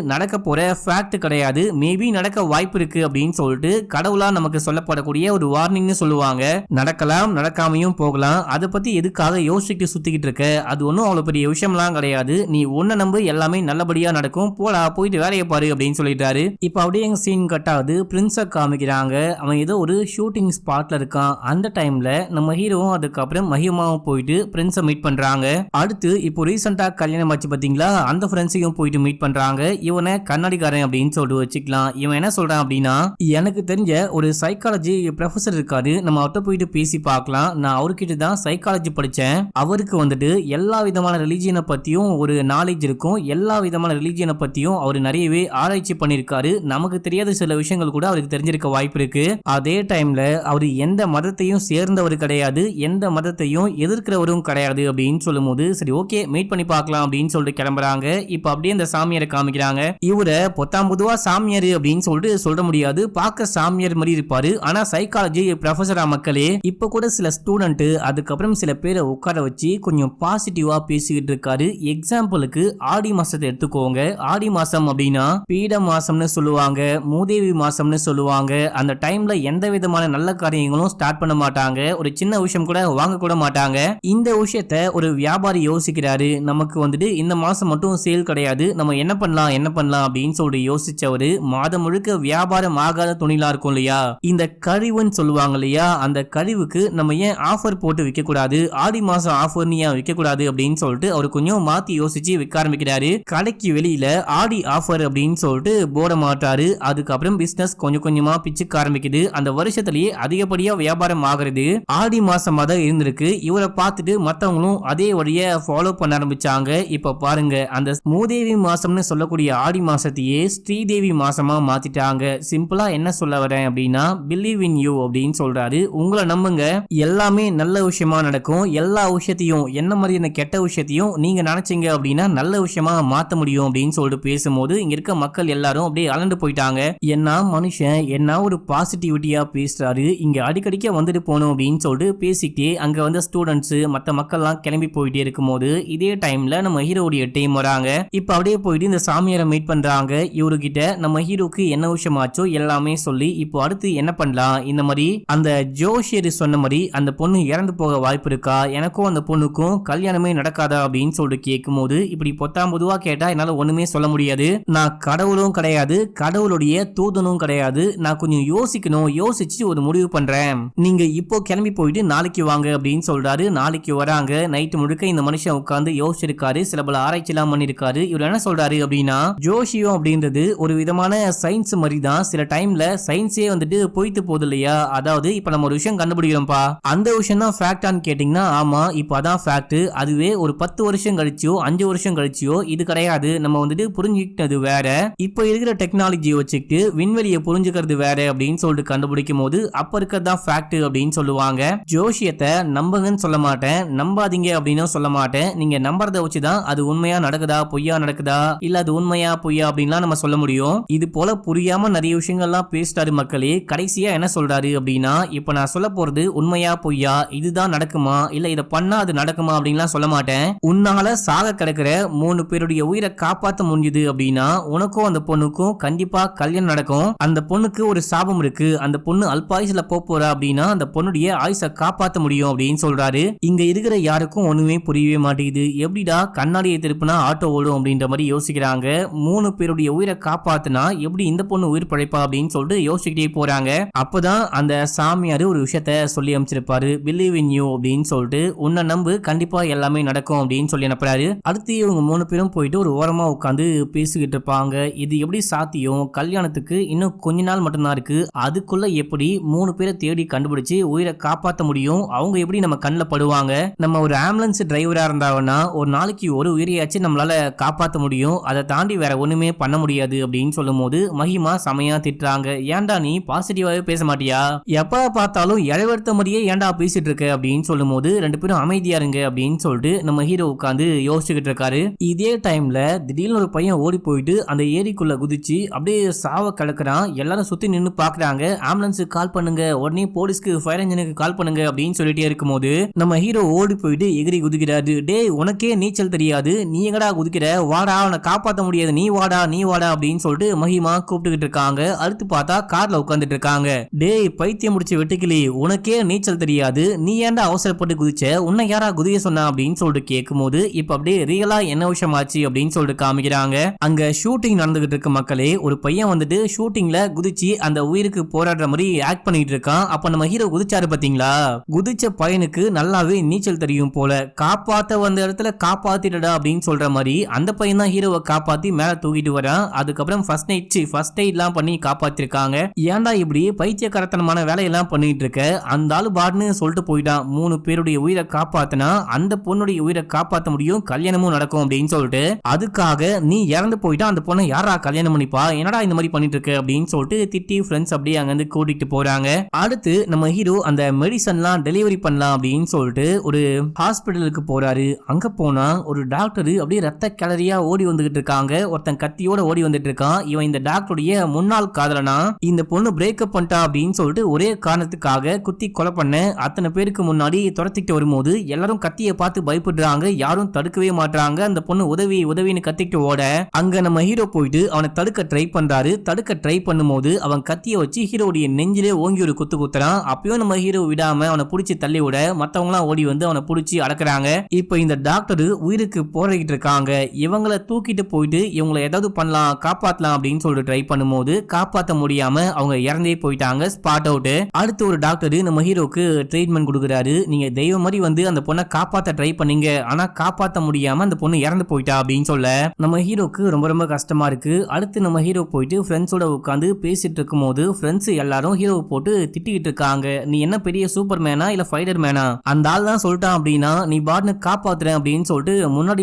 நடக்க போற தவிர ஃபேக்ட் கிடையாது, மேபி நடக்க வாய்ப்பு இருக்கு அப்படின்னு சொல்லிட்டு கடவுளா நமக்கு சொல்லப்படக்கூடிய ஒரு வார்னிங்னு சொல்லுவாங்க. நடக்கலாம், நடக்காமையும் போகலாம். அதை பத்தி எதுக்காக யோசிச்சுட்டு சுத்திக்கிட்டு இருக்க? அது ஒன்றும் அவ்வளவு பெரிய விஷயம்லாம் கிடையாது. நீ ஒன்ன நம்பு, எல்லாமே நல்லபடியா நடக்கும், போடா போயிட்டு வேலையை பாரு அப்படின்னு சொல்லிட்டாரு. இப்ப அப்படியே எங்க சீன் கட் ஆகுது. பிரின்ஸை காமிக்கிறாங்க. அவன் ஏதோ ஒரு ஷூட்டிங் ஸ்பாட்ல இருக்கான். அந்த டைம்ல நம்ம ஹீரோவும் அதுக்கப்புறம் மகிமாவும் போயிட்டு பிரின்ஸை மீட் பண்றாங்க. அடுத்து இப்போ ரீசெண்டா கல்யாணம் ஆச்சு பாத்தீங்களா, அந்த ஃப்ரெண்ட்ஸையும் போயிட்டு மீட் பண்றாங்க. இவனை கண்ணாடிக்காரன் அப்படின்னு சொல்லிட்டு வச்சுக்கலாம். இவன் என்ன சொல்றான் அப்படின்னா, எனக்கு தெரிஞ்ச ஒரு சைக்காலஜி ப்ரொஃபசர் இருக்காரு, நம்ம அவர்கிட்ட போயிட்டு பேசி பார்க்கலாம். நான் அவர்கிட்ட தான் சைக்காலஜி படிச்சேன். அவருக்கு வந்துட்டு எல்லா விதமான ரிலிஜியனை பத்தியும் ஒரு நாலேஜ் இருக்கும். எல்லா விதமான ரிலிஜியனை பத்தியும் அவர் நிறையவே ஆராய்ச்சி பண்ணிருக்காரு. நமக்கு தெரியாத சில விஷயங்கள் கூட அவருக்கு தெரிஞ்சிருக்க வாய்ப்பு இருக்கு. அதே டைம்ல அவர் எந்த மதத்தையும் சேர்ந்தவர் கிடையாது, எந்த மதத்தையும் எதிர்க்கிறவரும் கிடையாது அப்படின்னு சொல்லும் போது, சரி ஓகே மீட் பண்ணி பார்க்கலாம் அப்படின்னு சொல்லிட்டு கிளம்புறாங்க. இப்ப அப்படியே இந்த சாமியாரை காமிக்கிறாங்க. இவரை பொத்தாம் பொதுவா சாமியார் அப்படின்னு சொல்லிட்டு சொல்ல முடியாது, பார்க்க சாமியார் மாதிரி இருப்பாரு, ஆனா சைக்காலஜி ப்ரொஃபஸரா மக்களே. இப்ப கூட சில ஸ்டூடெண்ட் அதுக்கப்புறம் சில பேரை உட்கார வச்சு கொஞ்சம் பாசிட்டிவா பேசிக்கிட்டு இருக்காரு. எக்ஸாம்பிளுக்கு ஆடி மாசத்தை எடுத்துக்கோங்க. ஆடி மாசம் அப்படின்னா பீட மாசம்னு சொல்லுவாங்க, மூதேவி மாசம்னு சொல்லுவாங்க. அந்த டைம்ல எந்த விதமான நல்ல காரியங்களும் ஸ்டார்ட் பண்ண மாட்டாங்க, ஒரு சின்ன விஷயம் கூட வாங்க கூட மாட்டாங்க. இந்த விஷயத்த ஒரு வியாபாரி யோசிக்கிறாரு, நமக்கு வந்துட்டு இந்த மாசம் மட்டும் சேல் கிடையாது, நம்ம என்ன பண்ணலாம் அப்படின்னு சொல்லிட்டு யோசிச்சவரு மாதம் முழுக்க வியாபாரம் ஆகாத துணிலாம் இருக்கும் இல்லையா, இந்த கழிவுன்னு சொல்லுவாங்க இல்லையா, அந்த கழிவுக்கு நம்ம ஏன் ஆஃபர் போட்டு விற்க கூடாது, ஆடி மாசம் ஆஃபர் ஏன் விற்க கூடாது அப்படின்னு சொல்லிட்டு அவர் கொஞ்சம் மாத்தி யோசிச்சு விற்க ஆரம்பிக்கிறாரு. கடைக்கு வெளியில ஆடி ஆஃபர் அப்படின்னு சொல்லிட்டு போட மாட்டாரு. அதுக்கப்புறம் பிசினஸ் கொஞ்சம் கொஞ்சமா பிச்சுக்க ஆரம்பிக்குது. அந்த வருஷத்திலேயே அதிகப்படியா வியாபாரம் ஆகிறது ஆடி மாசமா தான் இருந்திருக்கு. இவரை பார்த்துட்டு மத்தவங்களும் அதே வழிய ஃபாலோ பண்ண ஆரம்பிச்சாங்க. இப்ப பாருங்க, அந்த மூதேவி மாசம்னு சொல்லக்கூடிய ஆடி மாசத்தையே ஸ்ரீதேவி மாசமா மாத்திட்டாங்க. சிம்பிளா என்ன சொல்ல வரேன் அப்படின்னா, பிலீவ் இன் யூ அப்படின்னு சொல்றாரு. உங்களை நம்புங்க, எல்லாமே நல்ல விஷயமா நடக்கும். எல்லா விஷயத்தையும், என்ன மாதிரியான கெட்ட விஷயத்தையும் நீங்க நினைச்சீங்க அப்படின்னா நல்ல விஷயமா மாத்த முடியும் அப்படின்னு சொல்லிட்டு பேசும்போது இங்க இருக்க மக்கள் எல்லாரும் அப்படியே அலண்டு போயிட்டாங்க. என்ன மனுஷன், என்ன ஒரு பாசிட்டிவிட்டியா பேசுறாரு, இங்க அடிக்கடிக்க வந்துட்டு போகணும் அப்படின்னு சொல்லிட்டு பேசிக்கிட்டே அங்க வந்து ஸ்டூடெண்ட்ஸ் மத்த மக்கள்லாம் கிளம்பி போயிட்டே இருக்கும்போது இதே டைம்ல நம்ம ஹீரோடைய டீம் வராங்க. இப்ப அப்படியே போயிட்டு இந்த சாமியாரை மீட் பண்றாங்க. இவருகிட்ட நம்ம ஹீரோக்கு என்ன விஷயமாச்சோ எல்லாமே சொல்லி, இப்போ அடுத்து என்ன பண்ணலாம், இந்த மாதிரி அந்த ஜோஷியர் சொன்ன மாதிரி அந்த பொண்ணு இறந்து போக வாய்ப்பு இருக்கா, எனக்கும் அந்த பொண்ணுக்கும் கல்யாணமே நடக்காதா அப்படின்னு சொல்லிட்டு கேட்கும் போது, இப்படி பொத்தாம் பொதுவா கேட்டா என்னால ஒண்ணுமே சொல்ல முடியாது, நான் கடவுளும் கிடையாது, கடவுளுடைய தூதனும் கிடையாது, நான் கொஞ்சம் யோசிக்கணும், யோசிச்சு ஒரு முடிவு பண்றேன், நீங்க இப்போ கிளம்பி போயிட்டு நாளைக்கு வாங்க அப்படின்னு சொல்றாரு. நாளைக்கு வராங்க. நைட்டு முழுக்க இந்த மனுஷன் உட்கார்ந்து யோசிச்சிருக்காரு, சில பல ஆராய்ச்சி எல்லாம் பண்ணிருக்காரு. இவர் என்ன சொல்றாரு அப்படின்னா, ஜோஷியம் அப்படின்றது ஒரு விதமான சயின்ஸ் மாதிரி தான். சில டைம்ல சயின்ஸே வந்துட்டு போயிட்டு போகுது இல்லையா, அதாவது இப்ப நம்ம ஒரு விஷயம் கண்டுபிடிக்கிறோம்ப்பா, அந்த விஷயம் தான் ஃபேக்டான்னு கேட்டீங்கன்னா ஆமா இப்ப அதான் ஃபேக்ட். அதுவே ஒரு 10 வருஷம் கழிச்சியோ 5 வருஷம் கழிச்சியோ இது கிடையாது, நம்ம வந்துட்டு புரிஞ்சுக்கிட்டது வேற, இப்ப இருக்கிற டெக்னாலஜியை வச்சுக்கிட்டு விண்வெளியை புரிஞ்சுக்கிறது வேற அப்படின்னு சொல்லிட்டு கண்டுபிடிக்கும் போது அப்ப இருக்கிறதான் ஃபேக்ட் அப்படின்னு சொல்லுவாங்க. ஜோஷியத்தை நம்புங்கன்னு சொல்ல மாட்டேன், நம்பாதீங்க அப்படின்னு சொல்ல மாட்டேன், நீங்க நம்புறத வச்சுதான் அது உண்மையா நடக்குதா பொய்யா நடக்குதா, இல்ல அது உண்மையா பொய்யா அப்படின்லாம் நம்ம சொல்ல முடியும். இது போல புரியாம நிறைய விஷயங்கள்லாம் பேசிட்டாரு மக்களே. கடைசியா என்ன சொல்றாரு அப்படின்னா, இப்ப நான் சொல்ல போறது உண்மையா பொய்யா, இதுதான் நடக்குமா இல்ல இதை பண்ணா அது நடக்குமா அப்படின்லாம் சொல்ல மாட்டேன், உன்னால சாக கிடக்கிற 3 பேருடைய உயிரை காப்பாற்ற முடியுது அப்படின்னா உனக்கும் அந்த பொண்ணுக்கும் கண்டிப்பா கல்யாணம் நடக்கும். அந்த பொண்ணுக்கு ஒரு சாபம் இருக்கு, அந்த பொண்ணு அல்பாயுசுல போறா அப்படின்னா அந்த பொண்ணுடைய ஆயுசை காப்பாற்ற முடியும் அப்படின்னு சொல்றாரு. இங்க இருக்கிற யாருக்கும் ஒண்ணுமே புரியவே மாட்டேங்குது. எப்படிடா கண்ணாடியை திருப்பினா ஆட்டோ ஓடும் அப்படின்ற மாதிரி யோசிக்கிறாங்க. 3 பேருடைய உயிரை காப்பாத்தினா எப்படி இந்த பொண்ணு உயிர் பழைப்பா அப்படின்னு சொல்லிட்டு யோசிக்கிட்டே போறாங்க. அப்பதான் அந்த சாமியாரு ஒரு விஷயத்த சொல்லி அமைச்சிருப்பாரு, பிலீவ் இன் யூ அப்படின்னு சொல்லிட்டு, உன்னை நம்பு கண்டிப்பா எல்லாமே நடக்கும் அப்படின்னு சொல்லி அனுப்புறாரு. அடுத்து இவங்க 3 பேரும் போயிட்டு ஒரு ஓரமா உட்காந்து பேசிக்கிட்டு இருப்பாங்க. இது எப்படி சாத்தியம், கல்யாணத்துக்கு இன்னும் கொஞ்ச நாள் மட்டும்தான் இருக்கு, அதுக்குள்ள எப்படி 3 பேரை தேடி கண்டுபிடிச்சு உயிரை காப்பாற்ற முடியும், அவங்க எப்படி நம்ம கண்ணில் படுவாங்க, நம்ம ஒரு ஆம்புலன்ஸ் டிரைவரா இருந்தாங்கன்னா ஒரு நாளைக்கு ஒரு உயிரையாச்சும் நம்மளால காப்பாற்ற முடியும், அதை தாண்டி வேற ஒண்ணுமே பண்ண முடியாது அப்படின்னு சொல்லும் போது மகிமா செமையா திட்டுறாங்க. ஏன்டா நீ பாசிட்டிவாவே பேச மாட்டியா, எப்ப பார்த்தாலும் இழவெடுத்த மாதிரியே ஏன்டா பேசிட்டு இருக்க அப்படின்னு சொல்லும் போது 2 பேரும் அமைதியா இருங்க அப்படின்னு சொல்லிட்டு நம்ம ஹீரோ உட்காந்து யோசிச்சுக்கிட்டு இருக்காரு. இதே டைம்ல திடீர்னு ஒரு பையன் ஓடி போயிட்டு அந்த ஏரிக்குள்ள குதிச்சு அப்படியே சாவ கலக்குறான். எல்லாரும் சுத்தி நின்று பாக்குறாங்க. ஆம்புலன்ஸுக்கு கால் பண்ணுங்க, உடனே போலீஸ்க்கு ஃபயர் இன்ஜினுக்கு கால் பண்ணுங்க அப்படின்னு சொல்லிட்டே இருக்கும்போது நம்ம ஹீரோ ஓடி போயிட்டு எகிரி குதிக்கிறாரு. டே உனக்கே நீச்சல் தெரியாது, நீ எங்கடா குதிக்கிற, வாடா அவனை காப்பாற்ற முடியாது, நீ வாடா நீ வாடா அப்படின்னு சொல்லிட்டு மஹிமா கூப்பிட்டுக்கிட்டு இருக்காங்க. அடுத்து பார்த்தா கார்ல உட்காந்துட்டு இருக்காங்க. டேய் பைத்தியம் முடிச்சு வெட்டுக்கிளி, உனக்கே நீச்சல் தெரியாது, நீ ஏன்டா அவசரப்பட்டு குதிச்ச, உன்னை யாரா குதிய சொன்னா அப்படின்னு சொல்லிட்டு கேட்கும்போது இப்ப அப்படியே ரியலா என்ன விஷயம் ஆச்சு அப்படின்னு சொல்லிட்டு காமிக்கிறாங்க. அங்க ஷூட்டிங் நடந்துகிட்டு இருக்க மக்களே, ஒரு பையன் வந்துட்டு ஷூட்டிங்ல குதிச்சு அந்த உயிருக்கு போராடுற மாதிரி ஆக்ட் பண்ணிட்டு இருக்கான். அப்ப நம்ம ஹீரோ குதிச்சாரு பாத்தீங்களா, குதிச்ச பையனுக்கு நல்லாவே நீச்சல் தெரியும் போல, காப்பாத்த வந்த இடத்துல காப்பாத்திடடா அப்படின்னு சொல்ற மாதிரி அந்த பையன் தான் ஹீரோவை காப்பாத்தி மேல தூக்கிட்டு வரான். அதுக்கப்புறம் ஃபர்ஸ்ட் எய்ட்லாம் பண்ணி காப்பாத்திருக்காங்க. ஏன்டா இப்படி பைத்தியக்காரத்தனமான வேலையெல்லாம் பண்ணிட்டு இருக்க, அந்த ஆளு பாட்னு சொல்லிட்டு போயிட்டான், 3 பேருடைய உயிரை காப்பாத்தினா அந்த பொண்ணுடைய உயிரை காப்பாத்த முடியும், கல்யாணமும் நடக்கும் அப்படின்னு சொல்லிட்டு, அதுக்காக நீ இறந்து போயிட்டா அந்த பொண்ணை யாரா கல்யாணம் பண்ணிப்பா, என்னடா இந்த மாதிரி பண்ணிட்டு இருக்க அப்படின்னு சொல்லிட்டு திட்டி ஃப்ரெண்ட்ஸ் அப்படியே அங்க இருந்து கூட்டிட்டு போறாங்க. அடுத்து நம்ம ஹீரோ அந்த மெடிசன்லாம் டெலிவரி பண்ணலாம் அப்படின்னு சொல்லிட்டு ஒரு ஹாஸ்பிட்டலுக்கு போறாரு. அங்க போனா ஒரு டாக்டர் அப்படியே ரத்த கிளறியா ஓடி வந்துகிட்டு இருக்காங்க. ஒருத்தன் கத்தியோட ஓடி வந்துட்டு இருக்கான். இவன் இந்த டாக்டருடைய முன்னாள் காதலனா, இந்த பொண்ணு பிரேக்கப் பண்ணிட்டா அப்படின்னு சொல்லிட்டு ஒரே காரணத்துக்காக குத்தி கொலை பண்ண அத்தனை பேருக்கு முன்னாடி துரத்திட்டு வரும்போது எல்லாரும் கத்தியை பார்த்து பயப்படுறாங்க. யாரும் தடுக்கவே மாட்டாங்க. அந்த பொண்ணு உதவி உதவின்னு கத்திட்டு ஓட அங்க நம்ம ஹீரோ போயிட்டு அவனை தடுக்க ட்ரை பண்றாரு. தடுக்க ட்ரை பண்ணும்போது அவன் கத்தியை வச்சு ஹீரோடைய நெஞ்சிலே ஓங்கி ஒரு குத்து குத்துறான். அப்பயும் நம்ம ஹீரோ விடாம அவனை பிடிச்சி தள்ளி விட மத்தவங்க எல்லாம் ஓடி வந்து அவனை பிடிச்சி அடக்குறாங்க. இப்ப இந்த டாக்டர் உயிருக்கு போராடிட்டு இருக்காங்க. இவங்களை தூக்கிட்டு போயிட்டு இவங்களை ஏதாவது பண்ணலாம் காப்பாத்தலாம் அப்படின்னு சொல்லிட்டு ட்ரை பண்ணும்போது காப்பாற்ற முடியாம அவங்க இறந்தே போயிட்டாங்க. Spot out. அடுத்து ஒரு டாக்டர் நம்ம ஹீரோக்கு ட்ரீட்மெண்ட் கொடுக்குறாரு. நீங்க தெய்வம் மாதிரி வந்து அந்த பொண்ணை காப்பாத்த ட்ரை பண்ணீங்க, ஆனா காப்பாற்ற முடியாம அந்த பொண்ணு இறந்து போயிட்டா அப்படின்னு சொல்ல நம்ம ஹீரோக்கு ரொம்ப ரொம்ப கஷ்டமா இருக்கு. அடுத்து நம்ம ஹீரோ போயிட்டு ஃப்ரெண்ட்ஸோட உட்காந்து பேசிட்டு இருக்கும் போது ஃப்ரெண்ட்ஸ் எல்லாரும் ஹீரோவை போட்டு திட்டிக்கிட்டு இருக்காங்க. நீ என்ன பெரிய சூப்பர் மேனா இல்ல ஃபைட்டர் மேனா, அந்த ஆள் தான் சொல்லிட்டான் அப்படின்னா நீ பாட்னு காப்பாத்துறேன் அப்படின்னு சொல்லிட்டு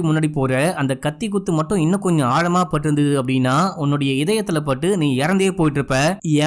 முன்னாடி போற அந்த கத்தி குத்து மட்டும் இன்னும் கொஞ்சம் ஆழமா பட்டிருந்தது அப்படின்னா உன்னுடைய இதயத்துல பட்டு நீ இறந்தே போயிட்டு இருப்ப,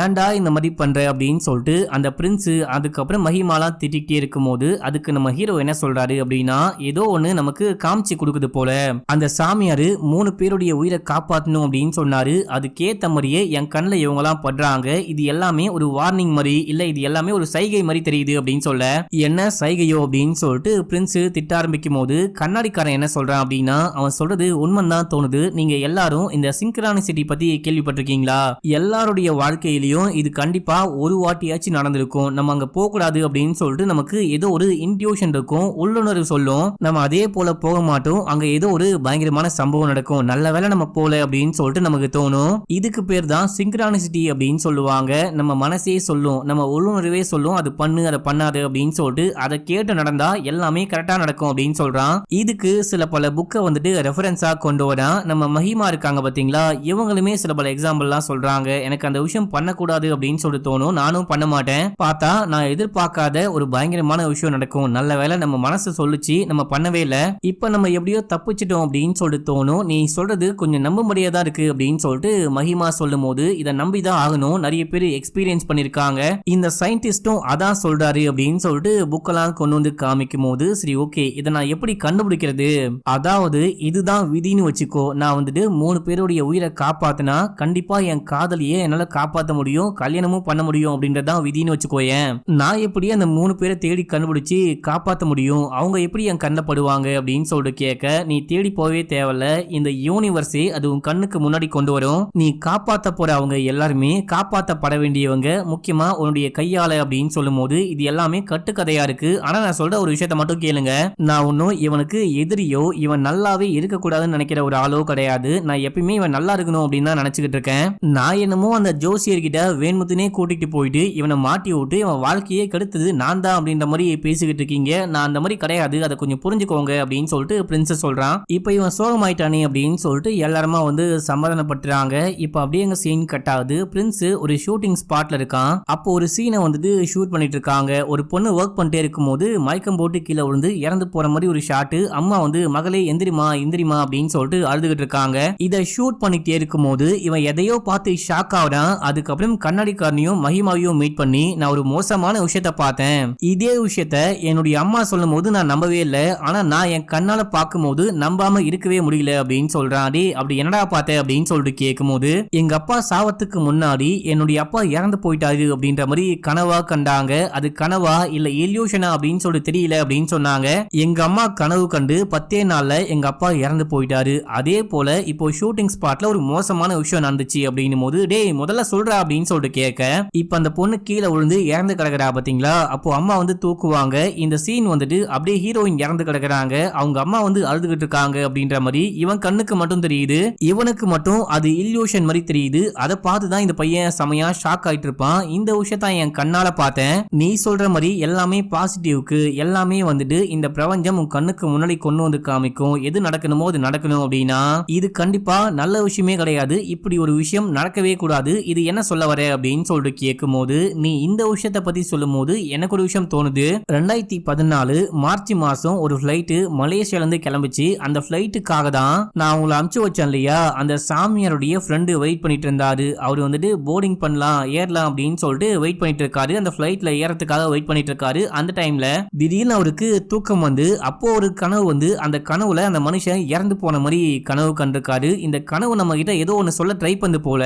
ஏன்டா இந்த மாதிரி பண்ற அப்படின்னு சொல்லிட்டு அந்த பிரின்ஸ் அதுக்கப்புறம் மஹிமாலாம் திட்டிகிட்டே இருக்கும் போது அதுக்கு நம்ம ஹீரோ என்ன சொல்றாரு அப்படின்னா, ஏதோ ஒண்ணு நமக்கு காமிச்சு கொடுக்குது போல, அந்த சாமியாரு 3 பேருடைய உயிரை காப்பாற்றணும் அப்படின்னு சொன்னாரு, அதுக்கேத்த மாதிரியே என் கண்ணில் இவங்க எல்லாம் படுறாங்க, இது எல்லாமே ஒரு வார்னிங் மாதிரி இல்ல, இது எல்லாமே ஒரு சைகை மாதிரி தெரியுது அப்படின்னு சொல்ல, என்ன சைகையோ அப்படின்னு சொல்லிட்டு பிரின்ஸ் திட்ட ஆரம்பிக்கும் போது கண்ணாடிக்காரன் என்ன சொல்றான் அப்படின்னா, அவன் சொல்றது உண்மைதான் தோணுது, நீங்க எல்லாரும் இந்த சிங்க்ரானிசிட்டி பத்தி கேள்விப்பட்டிருக்கீங்களா, எல்லாருடைய வாழ்க்கையிலயும் இது கண்டிப்பா ஒரு வாட்டியாச்சும் நடந்திருக்கும், நம்ம அங்க போக கூடாது அப்படின்னு சொல்லிட்டு நமக்கு ஏதோ ஒரு இன்ட்யூஷன் இருக்கும், உள்ளுணர்வு சொல்லும், நம்ம அதே போல போக மாட்டோம், அங்க ஏதோ ஒரு பயங்கரமான சம்பவம் நடக்கும், நல்ல வேளை நம்ம போல அப்படின்னு சொல்லிட்டு நமக்கு தோணும், இதுக்கு பேர் தான் சிங்க்ரானிசிட்டி அப்படின்னு சொல்லுவாங்க, நம்ம மனசே சொல்லும், நம்ம உள்ளுணர்வே சொல்லும், அது பண்ணு அதை பண்ணாது அப்படின்னு சொல்லிட்டு அதை கேட்டு நடந்தா எல்லாமே கரெக்டா நடக்கும் அப்படின்னு சொல்றான். இதுக்கு சில பல புக்கை வந்துட்டு ரெஃபரன்ஸா கொண்டு வரான். நம்ம மஹிமா இருக்காங்க பாத்தீங்களா, இவங்களுமே சில பல எக்ஸாம்பிள்லாம் சொல்றாங்க, எனக்கு அந்த விஷயம் பண்ணக்கூடாது அப்படின்னு சொல்லிட்டு தோணும், நானும் பண்ண மாட்டேன், பார்த்தா நான் எதிர்பார்க்காத ஒரு பயங்கரமான விஷயம் நடக்கும், நல்ல வேளை நம்ம மனசு சொல்லுச்சு நம்ம பண்ணவே இல்லை, இப்ப நம்ம எப்படியோ தப்பிச்சிட்டோம் அப்படின்னு சொல்லிட்டு தோணும், நீ சொல்றது கொஞ்சம் நம்ப முடியாதா இருக்கு அப்படின்னு சொல்லிட்டு மஹிமா சொல்லும் போது இதை நம்பிதான் ஆகணும், நிறைய பேர் எக்ஸ்பீரியன்ஸ் பண்ணிருக்காங்க, இந்த சயின்டிஸ்டும் அதான் சொல்றாரு அப்படின்னு சொல்லிட்டு புக்கெல்லாம் கொண்டு வந்து காமிக்கும் போது சரி ஓகே இதை நான் எப்படி கண்டுபிடிக்கிறது, அதாவது இதுதான் விதின்னு வச்சுக்கோ, நான் வந்துட்டு 3 பேருடைய உயிரை காப்பாத்தினா கண்டிப்பா என் காதலியே என்னால காப்பாற்ற முடியும், கல்யாணமும் பண்ண முடியும் அப்படின்றதான் விதின்னு வச்சுக்கோயேன், நான் எப்படி அந்த 3 பேரை தேடி கண்டுபிடிச்சு காப்பாற்ற முடியும், அவங்க எப்படி என் கண்ணில் படுவாங்க அப்படின்னு சொல்லிட்டு கேட்க, நீ தேடி போவே தேவையில்ல, இந்த யூனிவர்ஸே அது உன் கண்ணுக்கு முன்னாடி கொண்டு வரும், நீ காப்பாற்ற போற அவங்க எல்லாருமே காப்பாற்றப்பட வேண்டியவங்க, முக்கியமா உன்னுடைய கையால அப்படின்னு சொல்லும் போது இது எல்லாமே கட்டுக்கதையா இருக்கு, ஆனா நான் சொல்ற ஒரு விஷயத்த மட்டும் கேளுங்க, நான் ஒன்னும் இவனுக்கு எதிரியோ இவன் நல்லாவே இருக்கக்கூடாதுன்னு நினைக்கிற ஒரு ஆளோ கிடையாது, நான் எப்பயுமே இவன் நல்லா இருக்கணும் அப்படின்னு தான் நினைச்சுக்கிட்டு இருக்கேன், நான் என்னமோ அந்த ஜோசியர்கிட்ட வேண்முத்துனே கூட்டிட்டு போயிட்டு இவனை மாட்டி விட்டு இவன் வாழ்க்கையே கெடுத்தது நான் தான் அப்படின்ற மாதிரி பேசிக்கிட்டு இருக்கீங்க, நான் அந்த மாதிரி கிடையாது, அதை கொஞ்சம் புரிஞ்சுக்கோங்க அப்படின்னு சொல்லிட்டு பிரின்சஸ் சொல்றான். இப்ப இவன் சோகமாயிட்டானே அப்படின்னு சொல்லிட்டு எல்லாருமா வந்து சமாதானப்படுத்துறாங்க. இப்ப அப்படியே எங்க சீன் கட் ஆகுது. பிரின்ஸ் ஒரு ஷூட்டிங் ஸ்பாட்ல இருக்கான். அப்போ ஒரு சீனை வந்துட்டு ஷூட் பண்ணிட்டு இருக்காங்க. ஒரு பொண்ணு ஒர்க் பண்ணிட்டே இருக்கும் போது மயக்கம் போட்டு கீழே விழுந்து இறந்து போற மாதிரி ஒரு ஷாட், அம்மா வந்து மகளே எந்திரிமா எந்திரிமா அப்படின்னு சொல்லிட்டு அழுதுகிட்டு இருக்காங்க. இதை ஷூட் பண்ணிட்டே இருக்கும் போது இவன் எதையோ பார்த்து ஷாக் ஆகுறான். அதுக்கப்புறம் கண்ணாடிக்காரனையும் மஹிமாவையும் மீட் பண்ணி நான் ஒரு மோசமான விஷயத்த பார்த்தேன், இதே விஷயத்த என்னுடைய அம்மா சொல்லும் போது நான் நம்பவே இல்லை, ஆனா நான் என் கண்ணால பார்க்கும் போது நம்பாம இருக்கவே முடியல அப்படின்னு சொல்றான். அப்படி என்னடா பார்த்த அப்படின்னு சொல்லிட்டு கேட்கும் போது எங்க அப்பா சாவத்துக்கு முன்னாடி என்னுடைய அப்பா இறந்து போயிட்டாரு அப்படின்ற மாதிரி கனவா கண்டாங்க, அது கனவா இல்ல இல்யூஷனா அப்படின்னு சொல்லிட்டு தெரியல அப்படின்னு சொன்னாங்க. எங்க அம்மா கனவு கண்டு 10 நாள்ல எங்க அப்பா இறந்து போயிட்டாரு, அதே போல இப்போ ஷூட்டிங் ஷூட்டிங் ஸ்பாட்ல ஒரு மோசமான விஷயம் நடந்துச்சு அப்படின்னும் போது டேய் முதல்ல சொல்றா அப்படின்னு சொல்லிட்டு கேட்க இப்ப அந்த பொண்ணு கீழே விழுந்து இறந்து கிடக்குறா பாத்தீங்களா. அப்போ அம்மா வந்து தூக்குவாங்க. இந்த சீன் வந்துட்டு அப்படியே ஹீரோயின் இறந்து கிடக்குறாங்க, அவங்க அம்மா வந்து அழுதுகிட்டு இருக்காங்க அப்படின்ற மாதிரி இவன் கண்ணுக்கு மட்டும் தெரியுது. இவனுக்கு மட்டும் அது இல்யூஷன் மாதிரி தெரியுது. அதை பார்த்துதான் இந்த பையன் செமையா ஷாக் ஆயிட்டு இருப்பான். இந்த விஷயத்தான் என் கண்ணால பார்த்தேன். நீ சொல்ற மாதிரி எல்லாமே பாசிட்டிவ்க்கு, எல்லாமே வந்துட்டு இந்த பிரபஞ்சம் உன் கண்ணுக்கு முன்னாடி கொண்டு வந்து காமிக்கும். எது நடக்கணுமோ அது நடக்கணும் அப்படின்னா இது கண்டிப்பா நல்ல விஷயமே கிடையாது. இப்படி ஒரு விஷயம் நடக்கவே கூடாது. இது என்ன சொல்ல வர அப்படின்னு சொல்லிட்டு கேட்கும் போது நீ இந்த விஷயத்த பத்தி சொல்லும் போது எனக்கு ஒரு விஷயம் தோணுது. 2014 மார்ச் மாசம் ஒரு பிளைட் மலேசியால இருந்து கிளம்பிச்சு. அந்த பிளைட்டுக்காக தான் நான் உங்களை அனுப்பிச்சு வச்சேன் இல்லையா, அந்த சாமியாருடைய ஃப்ரெண்டு வெயிட் பண்ணிட்டு இருந்தாரு. அவர் வந்துட்டு போர்டிங் பண்ணலாம் ஏறலாம் அப்படின்னு சொல்லிட்டு வெயிட் பண்ணிட்டு இருக்காரு. அந்த பிளைட்ல ஏறதுக்காக வெயிட் பண்ணிட்டு இருக்காரு. அந்த டைம்ல திடீர்னு அவருக்கு தூக்கம் வந்து அப்போ ஒரு கனவு வந்து அந்த கனவுல அந்த மனுஷன் இறந்து போன மாதிரி கனவு கண்டிருக்காரு. இந்த கனவு நம்ம கிட்ட ஏதோ ஒன்னு சொல்ல ட்ரை பண்ணது போல,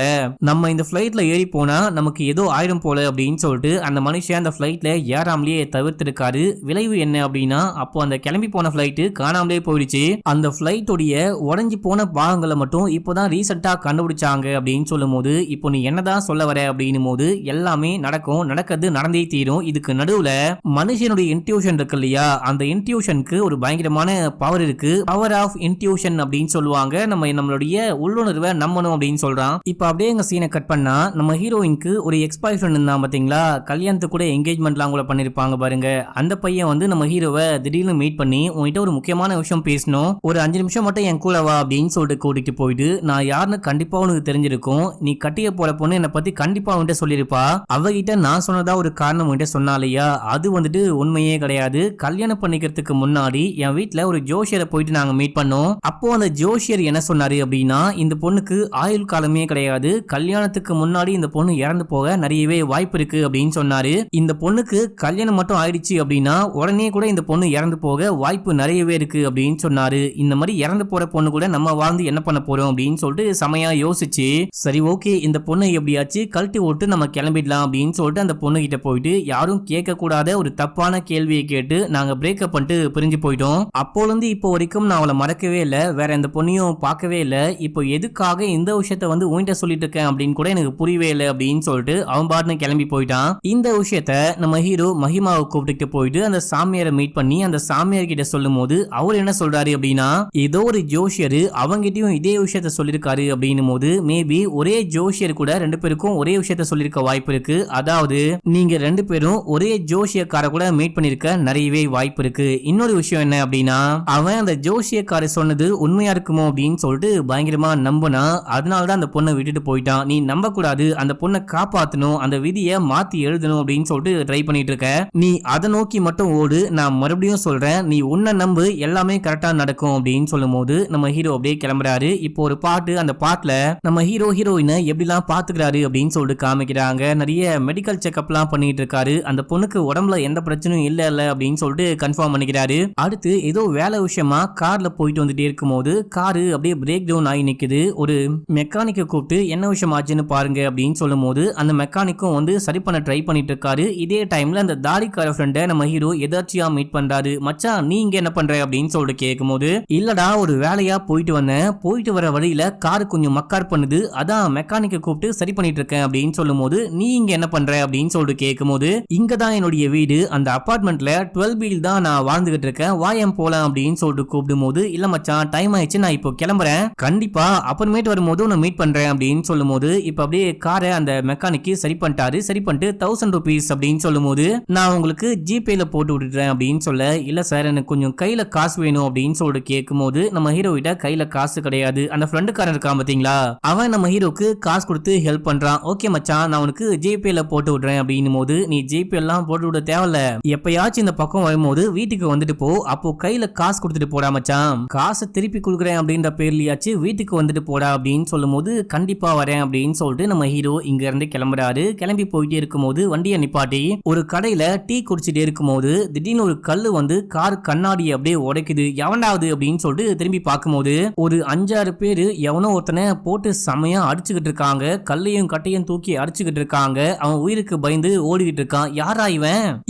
நம்ம இந்த பிளைட்ல ஏறி போனா நமக்கு ஏதோ ஆயிடும் போல அப்படின்னு சொல்லிட்டு அந்த மனுஷன் அந்த பிளைட்ல ஏறாமலேயே தவிர்த்திருக்காரு. விளைவு என்ன அப்படின்னா அப்போ அந்த கிளம்பி போன பிளைட் காணாமலே போயிடுச்சு. அந்த பிளைட்டோடைய உடைஞ்சு போன பாகங்களை மட்டும் இப்போதான் ரீசெண்டா கண்டுபிடிச்சாங்க அப்படின்னு சொல்லும் போது இப்போ நீ என்னதான் சொல்ல வர அப்படின்னும் போது எல்லாமே நடக்கும், நடக்கிறது நடந்தே தீரும். இதுக்கு நடுவுல மனுஷனுடைய இன்ட்யூஷன் இருக்கு இல்லையா, அந்த இன்ட்யூஷனுக்கு ஒரு பயங்கரமான பவர் இருக்கு. பவர் ஆஃப் இன்ட்யூஷன் அப்படின்னு சொல்லுவாங்க. நம்மளுடைய உள்ளுணர்வை நம்பணும் அப்படின்னு சொல்றான். இப்ப அப்படியே எங்க சீனை கட் பண்ணா நம்ம ஹீரோயினுக்கு ஒரு எக்ஸ் பாய் ஃப்ரெண்ட் இருந்தான் பாத்தீங்களா, கல்யாணத்துக்கு கூட என்கேஜ்மெண்ட்லாம் கூட பண்ணிருப்பாங்க பாருங்க. அந்த பையன் வந்து நம்ம ஹீரோவை திடீர்னு மீட் பண்ணி உன்கிட்ட ஒரு முக்கியமான விஷயம் பேசணும், ஒரு 5 நிமிஷம் மட்டும் என் கூட வா அப்படின்னு சொல்லிட்டு கூட்டிட்டு போயிட்டு நான் யாருன்னு கண்டிப்பா உனக்கு தெரிஞ்சிருக்கும், நீ கட்டிய போற பொண்ணு என்னை பத்தி கண்டிப்பா உன்கிட்ட சொல்லிருப்பா, அவகிட்ட நான் சொன்னதா ஒரு காரணம் உன்கிட்ட சொன்னாலையா, அது வந்துட்டு உண்மையே கிடையாது. கல்யாணம் பண்ணிக்கிறதுக்கு முன்னாடி என் வீட்டுல ஒரு ஜோஷியரை போயிட்டு நாங்க மீட் பண்ணோம். அப்போ அந்த ஜோஷியர் என்ன சொன்னாரு அப்படின்னா இந்த பொண்ணுக்கு ஆயுள் காலமே கிடையாது, கல்யாணத்துக்கு முன்னாடி இந்த பொண்ணு இறந்து போக நிறையவே வாய்ப்பு இருக்கு அப்படின்னு சொன்னாரு. இந்த பொண்ணுக்கு கல்யாணம் மட்டும் ஆயிடுச்சு அப்படின்னா உடனே கூட இந்த பொண்ணு இறந்து போக வாய்ப்பு நிறையவே இருக்கு அப்படின்னு சொன்னாரு. இந்த மாதிரி இறந்து போற பொண்ணு கூட நம்ம வாழ்ந்து என்ன பண்ண போறோம் அப்படின்னு சொல்லிட்டு செமையா யோசிச்சு சரி ஓகே இந்த பொண்ணை எப்படியாச்சு கழட்டி ஓட்டு நம்ம கிளம்பிடலாம் அப்படின்னு சொல்லிட்டு அந்த பொண்ணு கிட்ட போயிட்டு யாரும் கேட்க கூடாத ஒரு தப்பான கேள்வியை கேட்டு நாங்க பிரேக்கப் பண்ணிட்டு பிரிஞ்சு போயிட்டோம். அப்போல இருந்து இப்போ வரைக்கும் நான் அவளை மறக்கவே இல்லை, வேற எந்த பொண்ணையும் பார்க்கவே இல்லை. இப்போ எதுக்காக இந்த விஷயத்த வந்து உன்கிட்ட சொல்லிட்டு இருக்கேன் அப்படின்னு கூட எனக்கு புரியவே இல்லை அப்படின்னு சொல்லிட்டு அவன் பாட்டுன்னு கிளம்பி போயிட்டான். இந்த விஷயத்த நம்ம ஹீரோ மஹிமாவை கூப்பிட்டு போயிட்டு அந்த சாமியாரை மீட் பண்ணி அந்த சாமியார் கிட்ட சொல்லும் போது அவர் என்ன சொல்றாரு அப்படின்னா ஏதோ ஒரு ஜோஷியர் அவங்கிட்டயும் இதே விஷயத்த சொல்லிருக்காரு அப்படின்னும் போது மேபி ஒரே ஜோஷியர் கூட 2 பேருக்கும் ஒரே விஷயத்த சொல்லிருக்க வாய்ப்பு இருக்கு. அதாவது நீங்க 2 பேரும் ஒரே ஜோஷியக்கார கூட மீட் பண்ணிருக்க நிறையவே வாய்ப்பு இருக்கு. இன்னொரு விஷயம் என்ன அப்படின்னா அவன் அந்த ஜோஷியக்கார சொன்னது உண்மையா இருக்குமோ அப்படின்னு சொல்லிட்டு பயங்கரமா நம்பினா, அதனாலதான் அந்த பொண்ணை விட்டுட்டு போயிட்டான். நீ நம்ப கூடாது, அந்த பொண்ணை காப்பாத்தணும், அந்த விதியை மாத்தி எழுதணும் அப்படின்னு சொல்லிட்டு ட்ரை பண்ணிட்டு இருக்க. நீ அதை நோக்கி மட்டும் ஓடு, நான் மறுபடியும் சொல்றேன், நீ உன்னை நம்பு, எல்லாமே கரெக்டா நடக்கும் அப்படின்னு சொல்லும் போது நம்ம ஹீரோ அப்படியே கிளம்புறாரு. இப்போ ஒரு பாட்டு, அந்த பாட்டுல நம்ம ஹீரோ ஹீரோயினை எப்படிலாம் பாத்துக்கிறாரு அப்படின்னு சொல்லிட்டு காமிக்கிறாங்க. நிறைய மெடிக்கல் செக்அப்லாம் பண்ணிட்டு இருக்காரு. அந்த பொண்ணுக்கு உடம்புல எந்த பிரச்சனையும் இல்ல அப்படின்னு சொல்லிட்டு கன்ஃபார்ம் பண்ணிக்கிறாரு. அடுத்து ஏதோ வேலை விஷயமா கார்ல போயிட்டு வந்துட்டே இருக்கும் போது காரு அப்படியே பிரேக் டவுன் ஆகி நிக்குது. ஒரு மெக்கானிக்கை கூப்பிட்டு என்ன விஷயம் ஆச்சுன்னு பாருங்க அப்படின்னு சொல்லும் போது அந்த மெக்கானிக்கும் வந்து சரி பண்ண ட்ரை பண்ணிட்டு இருக்காரு. இதே டைம்ல அந்த தாடிக்கார ஃப்ரெண்டை நம்ம ஹீரோ எதாச்சியா மீட் பண்றாரு. மச்சான் நீ இங்க என்ன பண்ற அப்படின்னு சொல்லிட்டு கேட்கும் போது இல்லடா ஒரு வேலையா போயிட்டு வந்தேன், போயிட்டு வர வழியில காரு கொஞ்சம் மக்கார் பண்ணுது, அதான் மெக்கானிக்கை கூப்பிட்டு சரி பண்ணிட்டு இருக்கேன் அப்படின்னு சொல்லும் போது நீ இங்க என்ன பண்ற அப்படின்னு சொல்லிட்டு கேட்கும் போது இங்கதான் என்னுடைய வீடு, அந்த அபார்ட்மெண்ட்ல 12 பீல் தான் நான் வாழ்ந்துகிட்டு இருக்கேன், வாயம் போலாம் அப்படின்னு சொல்லிட்டு கூப்பிடும் போது இல்ல மச்சான் டைம் ஆயிடுச்சு நான் இப்போ கிளம்புறேன், கண்டிப்பா அப்புறமேட்டு வரும்போது உன்னை மீட் பண்றேன் அப்படின்னு சொல்லும் போது இப்ப அப்படியே காரை அந்த மெக்கானிக்கு சரி பண்ணிட்டாரு. சரி பண்ணிட்டு 1000 rupees அப்படின்னு சொல்லும் போது நான் உங்களுக்கு ஜிபேல போட்டு விட்டுறேன் அப்படின்னு சொல்ல இல்ல சார் எனக்கு கொஞ்சம் கையில காசு வேணும் அப்படின்னு சொல்லிட்டு கேட்கும் போது நம்ம ஹீரோ கிட்ட கையில காசு கிடையாது. அந்த ஃப்ரெண்டுக்காரன் இருக்கான் பாத்தீங்களா, அவன் நம்ம ஹீரோக்கு காசு கொடுத்து ஹெல்ப் பண்றான். ஓகே மச்சான் நான் உனக்கு ஜிபேல போட்டு விடுறேன் அப்படின்னும் போது நீ ஜிபே எல்லாம் போட்டு விட தேவையில்ல, எப்பயாச்சும் இந்த பக்கம் வரும்போது வீட்டுக்கு வந்துட்டு போ, அப்போ கையில காசு கொடுத்துட்டு போடா மச்சான், காசை திருப்பி கொடுக்குறேன் அப்படின்ற பேர்லயாச்சு வீட்டுக்கு வந்துட்டு போடா அப்படின்னு சொல்லும் போது கண்டிப்பா வரேன் அப்படின்னு சொல்லிட்டு நம்ம ஹீரோ இங்க இருந்து கிளம்புறாரு. கிளம்பி போயிட்டே இருக்கும் போது வண்டியை நிப்பாட்டி ஒரு கடையில டீ குடிச்சிட்டே இருக்கும் போது திடீர்னு ஒரு கல்லு வந்து கார் கண்ணாடி அப்படியே உடைக்குது. எவனாவது அப்படின்னு சொல்லிட்டு திரும்பி பார்க்கும்போது ஒரு 5-6 பேரு எவனோ ஒருத்தனை போட்டு செமையா அடிச்சுக்கிட்டு இருக்காங்க, கல்லையும் கட்டையும் தூக்கி அடிச்சுக்கிட்டு இருக்காங்க. அவன் உயிருக்கு பயந்து ஓடிக்கிட்டு இருக்கான். யாரா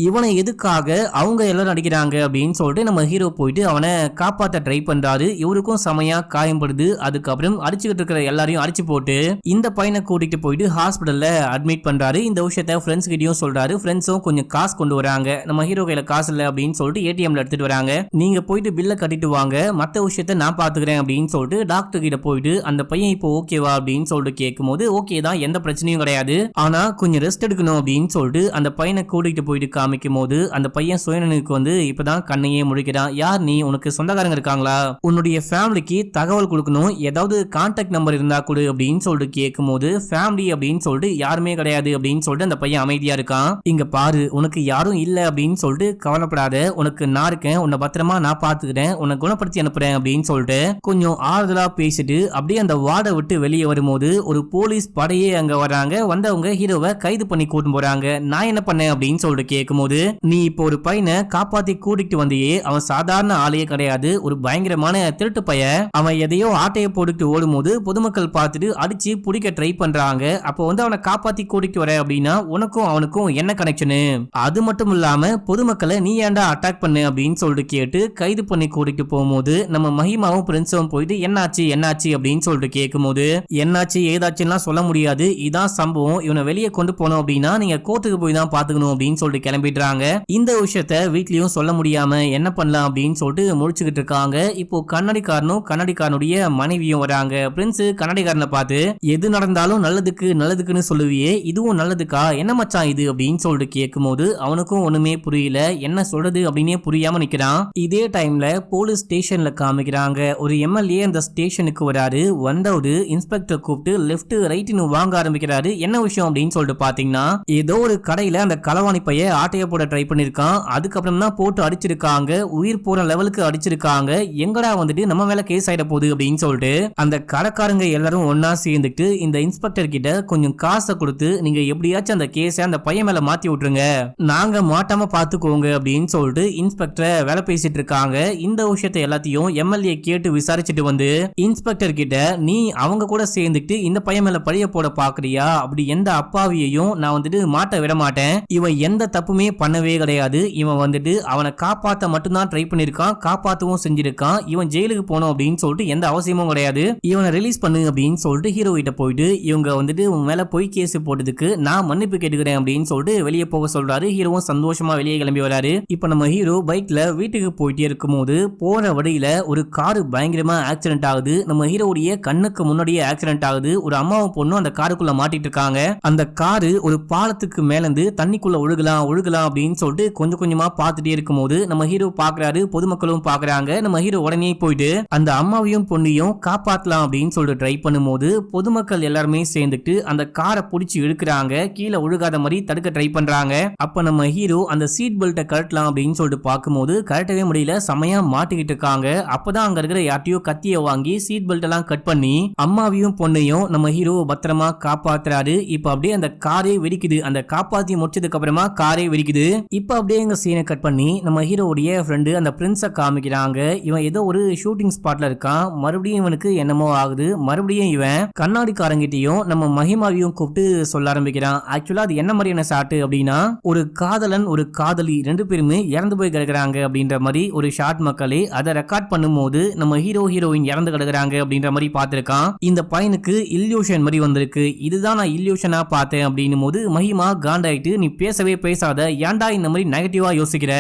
இவனை எதுக்காக அவங்க எல்லாரும் அடிக்கிறாங்க அப்படின்னு சொல்லிட்டு நம்ம ஹீரோ போயிட்டு அவனை காப்பாத்த ட்ரை பண்றாரு. இவருக்கும் செமையா காயம்படுது. அதுக்கு போனதுக்கு அப்புறம் அடிச்சுக்கிட்டு இருக்கிற எல்லாரையும் அடிச்சு போட்டு இந்த பையனை கூட்டிட்டு போயிட்டு ஹாஸ்பிடல்ல அட்மிட் பண்றாரு. இந்த விஷயத்த ஃப்ரெண்ட்ஸ் கிட்டயும் சொல்றாரு. ஃப்ரெண்ட்ஸும் கொஞ்சம் காசு கொண்டு வராங்க. நம்ம ஹீரோ கையில காசு இல்ல அப்படின்னு சொல்லிட்டு ஏடிஎம்ல எடுத்துட்டு வராங்க. நீங்க போயிட்டு பில்ல கட்டிட்டு வாங்க, மத்த விஷயத்த நான் பாத்துக்கிறேன் அப்படின்னு சொல்லிட்டு டாக்டர் கிட்ட போயிட்டு அந்த பையன் இப்போ ஓகேவா அப்படின்னு சொல்லிட்டு கேட்கும்போது ஓகே தான், எந்த பிரச்சனையும் கிடையாது, ஆனா கொஞ்சம் ரெஸ்ட் எடுக்கணும் அப்படின்னு சொல்லிட்டு அந்த பையனை கூட்டிட்டு போயிட்டு காமிக்கும் போது அந்த பையன் சுயநனுக்கு வந்து இப்பதான் கண்ணையே முடிக்கிறான். யார் நீ? உனக்கு சொந்தக்காரங்க இருக்காங்களா? உன்னுடைய ஃபேமிலிக்கு தகவல் கொடுக்கணும், ஏதாவது கான்டாக்ட் நம்பர் இருந்தா கொடு அப்படின்னு சொல்லிட்டு கேட்கும் போது ஃபேமிலி அப்படின்னு சொல்லிட்டு யாருமே கிடையாது அப்படின்னு சொல்லிட்டு அந்த பையன் அமைதியா இருக்கான். இங்க பாரு, உனக்கு யாரும் இல்ல அப்படின்னு சொல்லிட்டு கவலைப்படாத, உனக்கு நான் இருக்கேன், உன்னை பத்திரமா நான் பாத்துக்கிறேன், உன்னை குணப்படுத்தி அனுப்புறேன் அப்படின்னு சொல்லிட்டு கொஞ்சம் ஆறுதலா பேசிட்டு அப்படியே அந்த வார்டை விட்டு வெளியே வரும்போது ஒரு போலீஸ் படையே அங்க வராங்க. வந்தவங்க ஹீரோவை கைது பண்ணி கூட்டு போறாங்க. நான் என்ன பண்ணேன் அப்படின்னு சொல்லிட்டு கேட்கும்போது நீ இப்போ ஒரு பையனை காப்பாத்தி கூட்டிட்டு வந்தியே, அவன் சாதாரண ஆளையே கிடையாது, ஒரு பயங்கரமான திருட்டு பையன். அவன் எதையோ ஆட்டையை போட்டுட்டு ஓடும் போது பொதுமக்கள் பார்த்துட்டு அடிச்சு பிடிக்க ட்ரை பண்றாங்க. அப்போ வந்து அவனை காப்பாத்தி கூட்டிட்டு வர அப்படின்னா உனக்கும் அவனுக்கும் என்ன கனெக்ஷனு? அது மட்டும் இல்லாம பொதுமக்களை நீ ஏன்டா அட்டாக் பண்ணு அப்படின்னு சொல்லிட்டு கேட்டு கைது பண்ணி கூட்டிட்டு போகும்போது நம்ம மஹிமாவும் பிரின்ஸும் போயிட்டு என்னாச்சு என்னாச்சு அப்படின்னு சொல்லிட்டு கேட்கும்போது என்னாச்சு ஏதாச்சுன்னா சொல்ல முடியாது, இதான் சம்பவம், இவனை வெளியே கொண்டு போனோம் அப்படின்னா நீங்க கோர்ட்டுக்கு போய் தான் பாத்துக்கணும் அப்படின்னு சொல்லிட்டு கிளம்பிடுறாங்க. இந்த விஷயத்த வீட்லயும் சொல்ல முடியாம என்ன பண்ணலாம் அப்படின்னு சொல்லிட்டு முடிச்சுக்கிட்டு இருக்காங்க. இப்போ கண்ணாடிக்காரனுடைய மனைவியும் வராங்க. பிரின்ஸ் கண்ணாடிக்காரனை பார்த்து எது நடந்தாலும் நல்லதுக்கு நல்லதுக்குன்னு சொல்லுவியே, இதுவும் நல்லதுக்கா, என்ன மச்சான் இது அப்படின்னு சொல்லிட்டு கேட்கும்போது அவனுக்கும் ஒண்ணுமே புரியல, என்ன சொல்றது அப்படின்னே புரியாம நிக்கிறான். இதே டைம்ல போலீஸ் ஸ்டேஷன்ல காமிக்கிறாங்க. ஒரு எம்எல்ஏ அந்த ஸ்டேஷனுக்கு வராரு. வந்தவரு இன்ஸ்பெக்டர் கூப்பிட்டு லெஃப்ட் ரைட்னு வாங்க ஆரம்பிக்கிறாரு. என்ன விஷயம் அப்படின்னு சொல்லிட்டு பாத்தீங்கன்னா ஏதோ ஒரு கடையில அந்த களவாணி பைய ஆட்டைய போட ட்ரை பண்ணிருக்கான். அதுக்கப்புறம் தான் போட்டு அடிச்சிருக்காங்க, உயிர் போற லெவலுக்கு அடிச்சிருக்காங்க. எங்கடா வந்துட்டு நம்ம மேல கேஸ் ஆயிட போகுது அப்படின்னு சொல்லிட்டு அந்த கடைக்காரங்க எல்லாரும் ஒன்னா சேர்ந்துட்டு இந்த இன்ஸ்பெக்டர் கிட்ட கொஞ்சம் காசை கொடுத்து நீங்க எப்படியாச்சும் அந்த கேஸை அந்த பையன் மேல மாத்தி விட்டுருங்க, நாங்க மாட்டாம பாத்துக்கோங்க அப்படின்னு சொல்லிட்டு இன்ஸ்பெக்டரை வேலை பேசிட்டு இருக்காங்க. இந்த விஷயத்தை எல்லாத்தையும் எம்எல்ஏ கேட்டு விசாரிச்சுட்டு வந்து இன்ஸ்பெக்டர் கிட்ட நீ அவங்க கூட சேர்ந்துட்டு இந்த பையன் மேல பழிய போட பாக்குறியா? அப்படி எந்த அப்பாவியையும் நான் வந்துட்டு மாட்ட விட மாட்டேன், இவன் எந்த தப்புமே பண்ணவே கிடையாது, இவன் வந்துட்டு அவனை காப்பாத்த மட்டும்தான் ட்ரை பண்ணிருக்கான், காப்பாத்தவும் செஞ்சிருக்கான், இவன் ஜெயிலுக்கு போனோம் அப்படின்னு சொல்லிட்டு எந்த அவசியமும் கிடையாது, இவனை ரிலீஸ் பண்ணு அப்படின்னு சொல்லிட்டு ஹீரோ கிட்ட போயிட்டு இவங்க வந்துட்டு உன் மேல போய் கேஸ் போட்டதுக்கு நான் மன்னிப்பு கேட்டுக்கிறேன் அப்படின்னு சொல்லிட்டு வெளியே போக சொல்றாரு. ஹீரோவும் சந்தோஷமா வெளியே கிளம்பி வராரு. இப்ப நம்ம ஹீரோ பைக்ல வீட்டுக்கு போயிட்டே இருக்கும்போது போற வழியில ஒரு காரு பயங்கரமா ஆக்சிடென்ட் ஆகுது. நம்ம ஹீரோடைய கண்ணுக்கு முன்னாடியே ஆக்சிடென்ட் ஆகுது. ஒரு அம்மாவும் பொண்ணும் அந்த காருக்குள்ள மாட்டிட்டு இருக்காங்க. அந்த காரு ஒரு பாலத்துக்கு மேல இருந்து தண்ணிக்குள்ள ஒழுகலாம் அப்படின்னு சொல்லிட்டு கொஞ்சம் கொஞ்சமா பார்த்துட்டே இருக்கும்போது நம்ம ஹீரோ பாக்குறாரு, பொதுமக்களும் பாக்குறாங்க. நம்ம ஹீரோ உடனே போயிட்டு அந்த அம்மாவையும் பொண்ணையும் காப்பாத்தலாம் அப்படின்னு சொல்லிட்டு ட்ரை பண்ணும்போது பொதுமக்கள் எல்லாருமே சேர்ந்துட்டு அந்த காரை பிடிச்சி இழுக்கிறாங்க, கீழே ஒழுகாத மாதிரி தடுக்க ட்ரை பண்றாங்க. அப்ப நம்ம ஹீரோ அந்த சீட் பெல்ட்டை கழட்டலாம் அப்படின்னு சொல்லிட்டு பார்க்கும்போது கழட்டவே முடியல, செமையா மாட்டிக்கிட்டு இருக்காங்க. அப்பதான் அங்க இருக்கிற யார்ட்டையோ கத்திய வாங்கி சீட் பெல்ட் எல்லாம் கட் பண்ணி அம்மாவையும் பொண்ணையும் நம்ம ஹீரோ பத்திரமா காப்பாத்துறாரு. இப்ப அப்படியே அந்த காரே வெடிக்குது. அந்த காப்பாத்தி முடிச்சதுக்கு அப்புறமா காரே வெடிக்குது. இப்ப அப்படியே எங்க சீனை கட் பண்ணி நம்ம ஹீரோடைய ஃப்ரெண்டு அந்த பிரின்ஸை காமிக்கிறாங்க. இவன் ஏதோ ஒரு ஷூட்டிங் ஸ்பாட்ல இருக்கான். மறுபடியும் இவனுக்கு என்னமோ ஆகுது. மறுபடியும் இவன் கண்ணாடிக்காரங்கிட்டையும் நம்ம மஹிமாவையும் கூப்பிட்டு சொல்ல ஆரம்பிக்கிறான். ஆக்சுவலா அது என்ன மாதிரியான ஷாட் அப்படின்னா ஒரு காதலன் ஒரு காதலி ரெண்டு பேருமே இறந்து போய் கிடக்குறாங்க அப்படின்ற மாதிரி ஒரு ஷாட். மக்களே அதை ரெக்கார்ட் பண்ணும்போது நம்ம ஹீரோயின் இறந்து கிடக்குறாங்க அப்படின்ற மாதிரி பார்த்திருக்கான். இந்த பையனுக்கு இல்யூஷன் மாதிரி வந்திருக்கு. இதுதான் நான் இல்யூஷனா பார்த்தேன் அப்படின்னும் போது மஹிமா காண்டாயிட்டு நீ பேசவே பேசாத, ஏன்டா இந்த மாதிரி நெகட்டிவா யோசிக்கிற,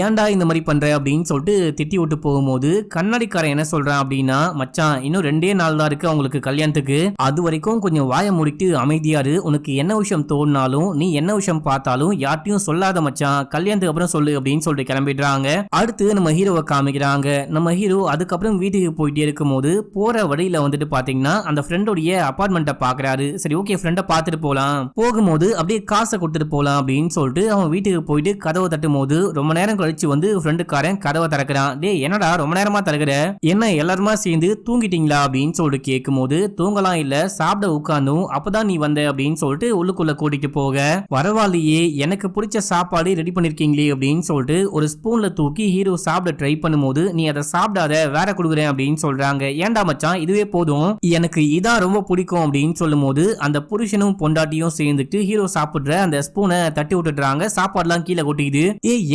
ஏன்டா இந்த மாதிரி பண்ற அப்படின்னு சொல்லிட்டு திட்டி விட்டு போகும்போது கண்ணாடிக்காரன் என்ன சொல்றான் அப்படின்னா மச்சான் இன்னும் 2 நாள் தான் இருக்கு அவங்களுக்கு கல்யாணத்துக்கு, அது வரைக்கும் கொஞ்சம் வாய மூடிட்டு அமைதியாரு, உனக்கு என்ன விஷயம் தோணினாலும் நீ என்ன விஷயம் பார்த்தாலும் யார்ட்டையும் சொல்லாத மச்சான், கல்யாணத்துக்கு அப்புறம் சொல்லு அப்படின்னு சொல்லிட்டு கிளம்பிடுறாங்க. அடுத்து நம்ம ஹீரோவை காமிக்கிறாங்க. நம்ம ஹீரோ அதுக்கப்புறம் வீட்டுக்கு போயிட்டே இருக்கும்போது போற வழியில வந்துட்டு பாத்தீங்கன்னா அந்த ஃப்ரெண்டோடைய அபார்ட்மெண்ட்டை பாக்குறாரு. சரி ஓகே ஃப்ரெண்டை பார்த்துட்டு போலாம், போகும்போது அப்படியே காசை கொடுத்துட்டு போலாம் அப்படின்னு சொல்லிட்டு அவன் வீட்டுக்கு போயிட்டு கதவை தட்டும் போது ரொம்ப நேரம் கழிச்சு வந்து ஃப்ரெண்டுக்காரன் கதவை திறக்கிறான். டே என்னடா ரொம்ப நேரமா திறக்கிற, என்ன எல்லாருமா சேர்ந்து தூங்கிட்டீங்களா அப்படின்னு சொல்லிட்டு கேட்கும் போது தூங்கலாம் இல்ல சாப்பிட உட்கார்ந்தும் அப்பதான் நீ வந்த அப்படின்னு சொல்லிட்டு உள்ளுக்குள்ள கூட்டிட்டு போக பரவாயில்லையே எனக்கு பிடிச்ச சாப்பாடு ரெடி பண்ணிருக்கீங்களே அப்படின்னு சொல்லிட்டு ஒரு ஸ்பூன்ல தூக்கி ஹீரோ சாப்பிட ட்ரை பண்ணும்போது நீ அதை சாப்பிடாத வேற கொடுக்குறேன் அப்படின்னு சொல்றாங்க. ஏன்டா மச்சான் இதுவே போதும், எனக்கு இதான் ரொம்ப பிடிக்கும் அப்படின்னு சொல்லும் போது அந்த புருஷனும் பொண்டாட்டியும் சேர்ந்துட்டு ஹீரோ சாப்பிடுற அந்த ஸ்பூனை தட்டி விட்டுறாங்க. சாப்பாடுலாம் கீழே கொட்டிக்குது.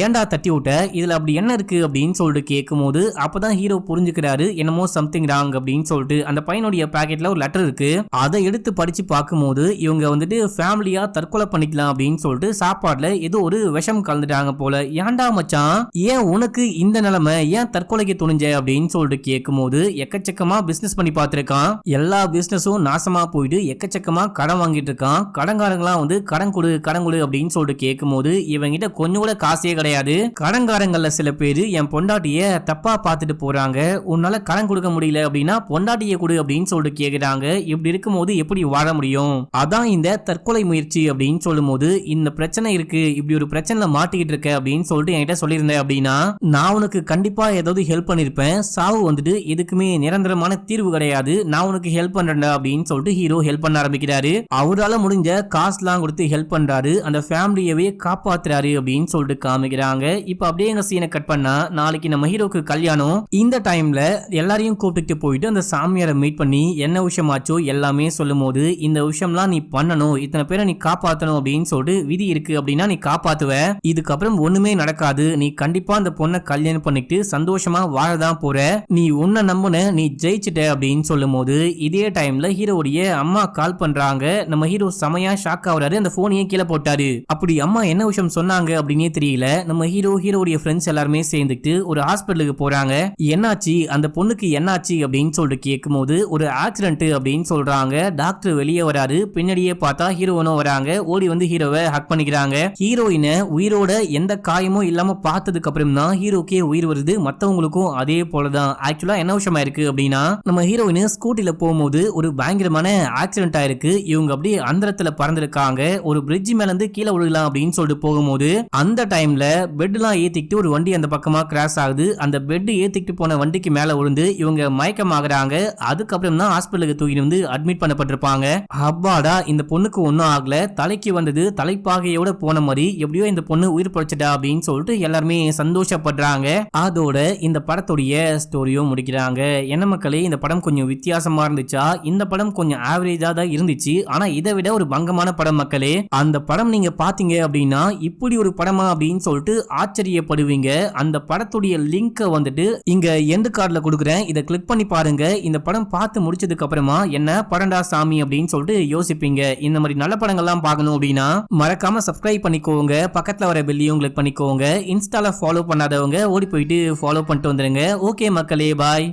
ஏன்டா தட்டி விட்ட, இதுல அப்படி என்ன இருக்கு அப்படின்னு சொல்லிட்டு கேட்கும் போது அப்பதான் ஹீரோ புரிஞ்சுக்கிறாரு என்னமோ சம்திங் ராங் அப்படின்னு. அப்படின்னு சொல்லிட்டு அந்த பையனுடைய பாக்கெட்ல ஒரு லெட்டர் இருக்கு. அதை எடுத்து படிச்சு பார்க்கும்போது இவங்க வந்துட்டு ஃபேமிலியா தற்கொலை பண்ணிக்கலாம் அப்படின்னு சொல்லிட்டு சாப்பாடுல ஏதோ ஒரு விஷம் கலந்துட்டாங்க போல. ஏன்டா மச்சான், ஏன் உனக்கு இந்த நிலைமை, ஏன் தற்கொலைக்கு துணிஞ்ச அப்படின்னு சொல்லிட்டு கேட்கும்போது எக்கச்சக்கமா பிசினஸ் பண்ணி பார்த்திருக்கான். எல்லா பிசினஸும் நாசமா போயிட்டு எக்கச்சக்கமா கடன் வாங்கிட்டு இருக்கான். கடன்காரங்களாம் வந்து கடன் கொடு அப்படின்னு சொல்லிட்டு கேட்கும்போது இவங்கிட்ட கொஞ்சம் கூட காசே கிடையாது. கடன்காரங்கள்ல சில பேரு என் பொண்டாட்டிய தப்பா பார்த்துட்டு போறாங்க, உன்னால கடன் கொடுக்க முடியல அப்படின்னா பொண்டாட்டிய கொடு அப்படின்னு சொல்லிட்டு கேக்குறாங்க. இப்படி இருக்கும்போது எப்படி வாழ முடியும்? அதான் இந்த தற்கொலை முயற்சி அப்படின்னு சொல்லும் போது இந்த பிரச்சனை இருக்கு, இப்படி ஒரு பிரச்சனை மாட்டிக்கிட்டு இருக்க அப்படின்னு சொல்லிட்டு என்கிட்ட சொல்லியிருந்தேன் அப்படின்னா நான் உனக்கு கண்டிப்பா ஏதாவது ஹெல்ப் பண்ணிருப்பேன். சாவு வந்துட்டு எதுக்குமே நிரந்தரமான தீர்வு கிடையாது, நான் உனக்கு ஹெல்ப் பண்றேன் அப்படின்னு சொல்லிட்டு ஹீரோ ஹெல்ப் பண்ண ஆரம்பிக்கிறாரு. அவரால் முடிஞ்ச காசுலாம் கொடுத்து ஹெல்ப் பண்றாரு, அந்த ஃபேமிலியவே காப்பாத்துறாரு அப்படின்னு சொல்லிட்டு காமிக்கிறாங்க. இப்ப அப்படியே எங்க சீனை கட் பண்ணா நாளைக்கு நம்ம ஹீரோக்கு கல்யாணம். இந்த டைம்ல எல்லாரையும் கூப்பிட்டு போயிட்டு அந்த சாமியாரை மீட் பண்ணி என்ன விஷயமாச்சோ எல்லாமே சொல்லும் போது இந்த விஷயம்லாம் நீ பண்ணணும், இத்தனை பேரை நீ காப்பாத்தணும் அப்படின்னு சொல்லிட்டு விதி இருக்கு அப்படின்னா நீ காப்பாத்துவ, இதுக்கப்புறம் ஒண்ணுமே நடக்காது, நீ கண்டிப்பா அந்த பொண்ணை கல்யாணம் பண்ணிட்டு சந்தோஷமா வாழதான் போற, நீ உன்னை நம்புன, நீ ஜெயிச்சிட்ட அப்படின்னு சொல்லும் போது இதே டைம்ல ஹீரோடைய அம்மா கால் பண்றாங்க. நம்ம ஹீரோ செமையா ஷாக் ஆகுறாரு, அந்த போனையே கீழே போட்டாரு. அப்படி அம்மா என்ன விஷயம் சொன்னாங்க அப்படின்னே தெரியல. நம்ம ஹீரோடைய ஃப்ரெண்ட்ஸ் எல்லாருமே சேர்ந்துட்டு ஒரு ஹாஸ்பிட்டலுக்கு போறாங்க. என்னாச்சு, அந்த பொண்ணுக்கு என்னாச்சு அப்படின்னு சொல்லிட்டு கேட்கும்போது ஒரு ஆக்சிடென்ட் அப்படின்னு சொல்றாங்க. டாக்டர் வெளியே வராரு, பின்னாடியே பார்த்தா ஹீரோனும் வராங்க. ஓடி வந்து ஹீரோவை ஹக் பண்ணிக்கிறாங்க. ஹீரோயினை உயிரோட எந்த காயமும் இல்லாம பார்த்ததுக்கு அப்புறம் தான் ஹீரோக்கே உயிர் வருது. மத்தவங்களுக்கும் அதே போலதான். ஆக்சுவலா என்ன விஷயமா இருக்கு அப்படின்னா நம்ம ஹீரோயின் ஸ்கூட்டில போகும்போது ஒரு பயங்கரமான ஆக்சிடென்ட் ஆயிருக்கு. இவங்க அப்படியே அந்தரத்துல பறந்திருக்காங்க. ஒரு பிரிட்ஜ் மேல இருந்து கீழே விழுகலாம் அப்படின்னு சொல்லிட்டு போகும்போது அந்த டைம்ல பெட் எல்லாம் ஏத்திக்கிட்டு ஒரு வண்டி அந்த பக்கமா கிராஸ் ஆகுது. அந்த பெட் ஏத்திக்கிட்டு போன வண்டிக்கு மேல விழுந்து இவங்க மயக்கமாகறாங்க. அதுக்கப்புறம் தான் ஹாஸ்பிட்டலுக்கு தூக்கிட்டு வந்து அட்மிட் பண்ணப்பட்டிருப்பாங்க. அப்பாடா, இந்த பொண்ணுக்கு ஒன்னும் ஆகல, தலைக்கு வந்தது தலைப்பாகையோட போன மாதிரி எப்படியோ இந்த பொண்ணு உயிர் படைச்சிட்டா அப்படின்னு சொல்லிட்டு எல்லாருமே சந்தோஷப்படுறாங்க. அதோட இந்த படத்துடைய ஸ்டோரியும் முடிக்கிறாங்க. என்ன மக்களே, இந்த படம் கொஞ்சம் வித்தியாசமா இருந்துச்சா? இந்த படம் கொஞ்சம் ஆவரேஜா தான் இருந்துச்சு, ஆனா இதை விட ஒரு பங்கமான படம் மக்களே. அந்த படம் நீங்க பாத்தீங்க அப்படின்னா இப்படி ஒரு படமா அப்படின்னு சொல்லிட்டு ஆச்சரியப்படுவீங்க. அந்த படத்துடைய லிங்கை வந்துட்டு இங்க எண்ட் கார்டுல கொடுக்குறேன், இதை கிளிக் பண்ணி பாருங்க. இந்த படம் பார்த்து முடிச்சதுக்கு அப்புறமா என்ன படண்டா சாமி அப்படின்னு சொல்லிட்டு யோசிப்பீங்க. இந்த மாதிரி நல்ல படங்கள்லாம் பார்க்கணும் அப்படின்னா மறக்காம சப்ஸ்கிரைப் பண்ணிக்கோங்க, பக்கத்துல வர பெல்லையும் கிளிக் பண்ணிக்கோங்க. இன்ஸ்டால ஃபாலோ பண்ணாதவங்க ஓடி போயிட்டு ஃபாலோ பண்ணிட்டு வந்துருங்க. ஓகே மக்களே, பாய்.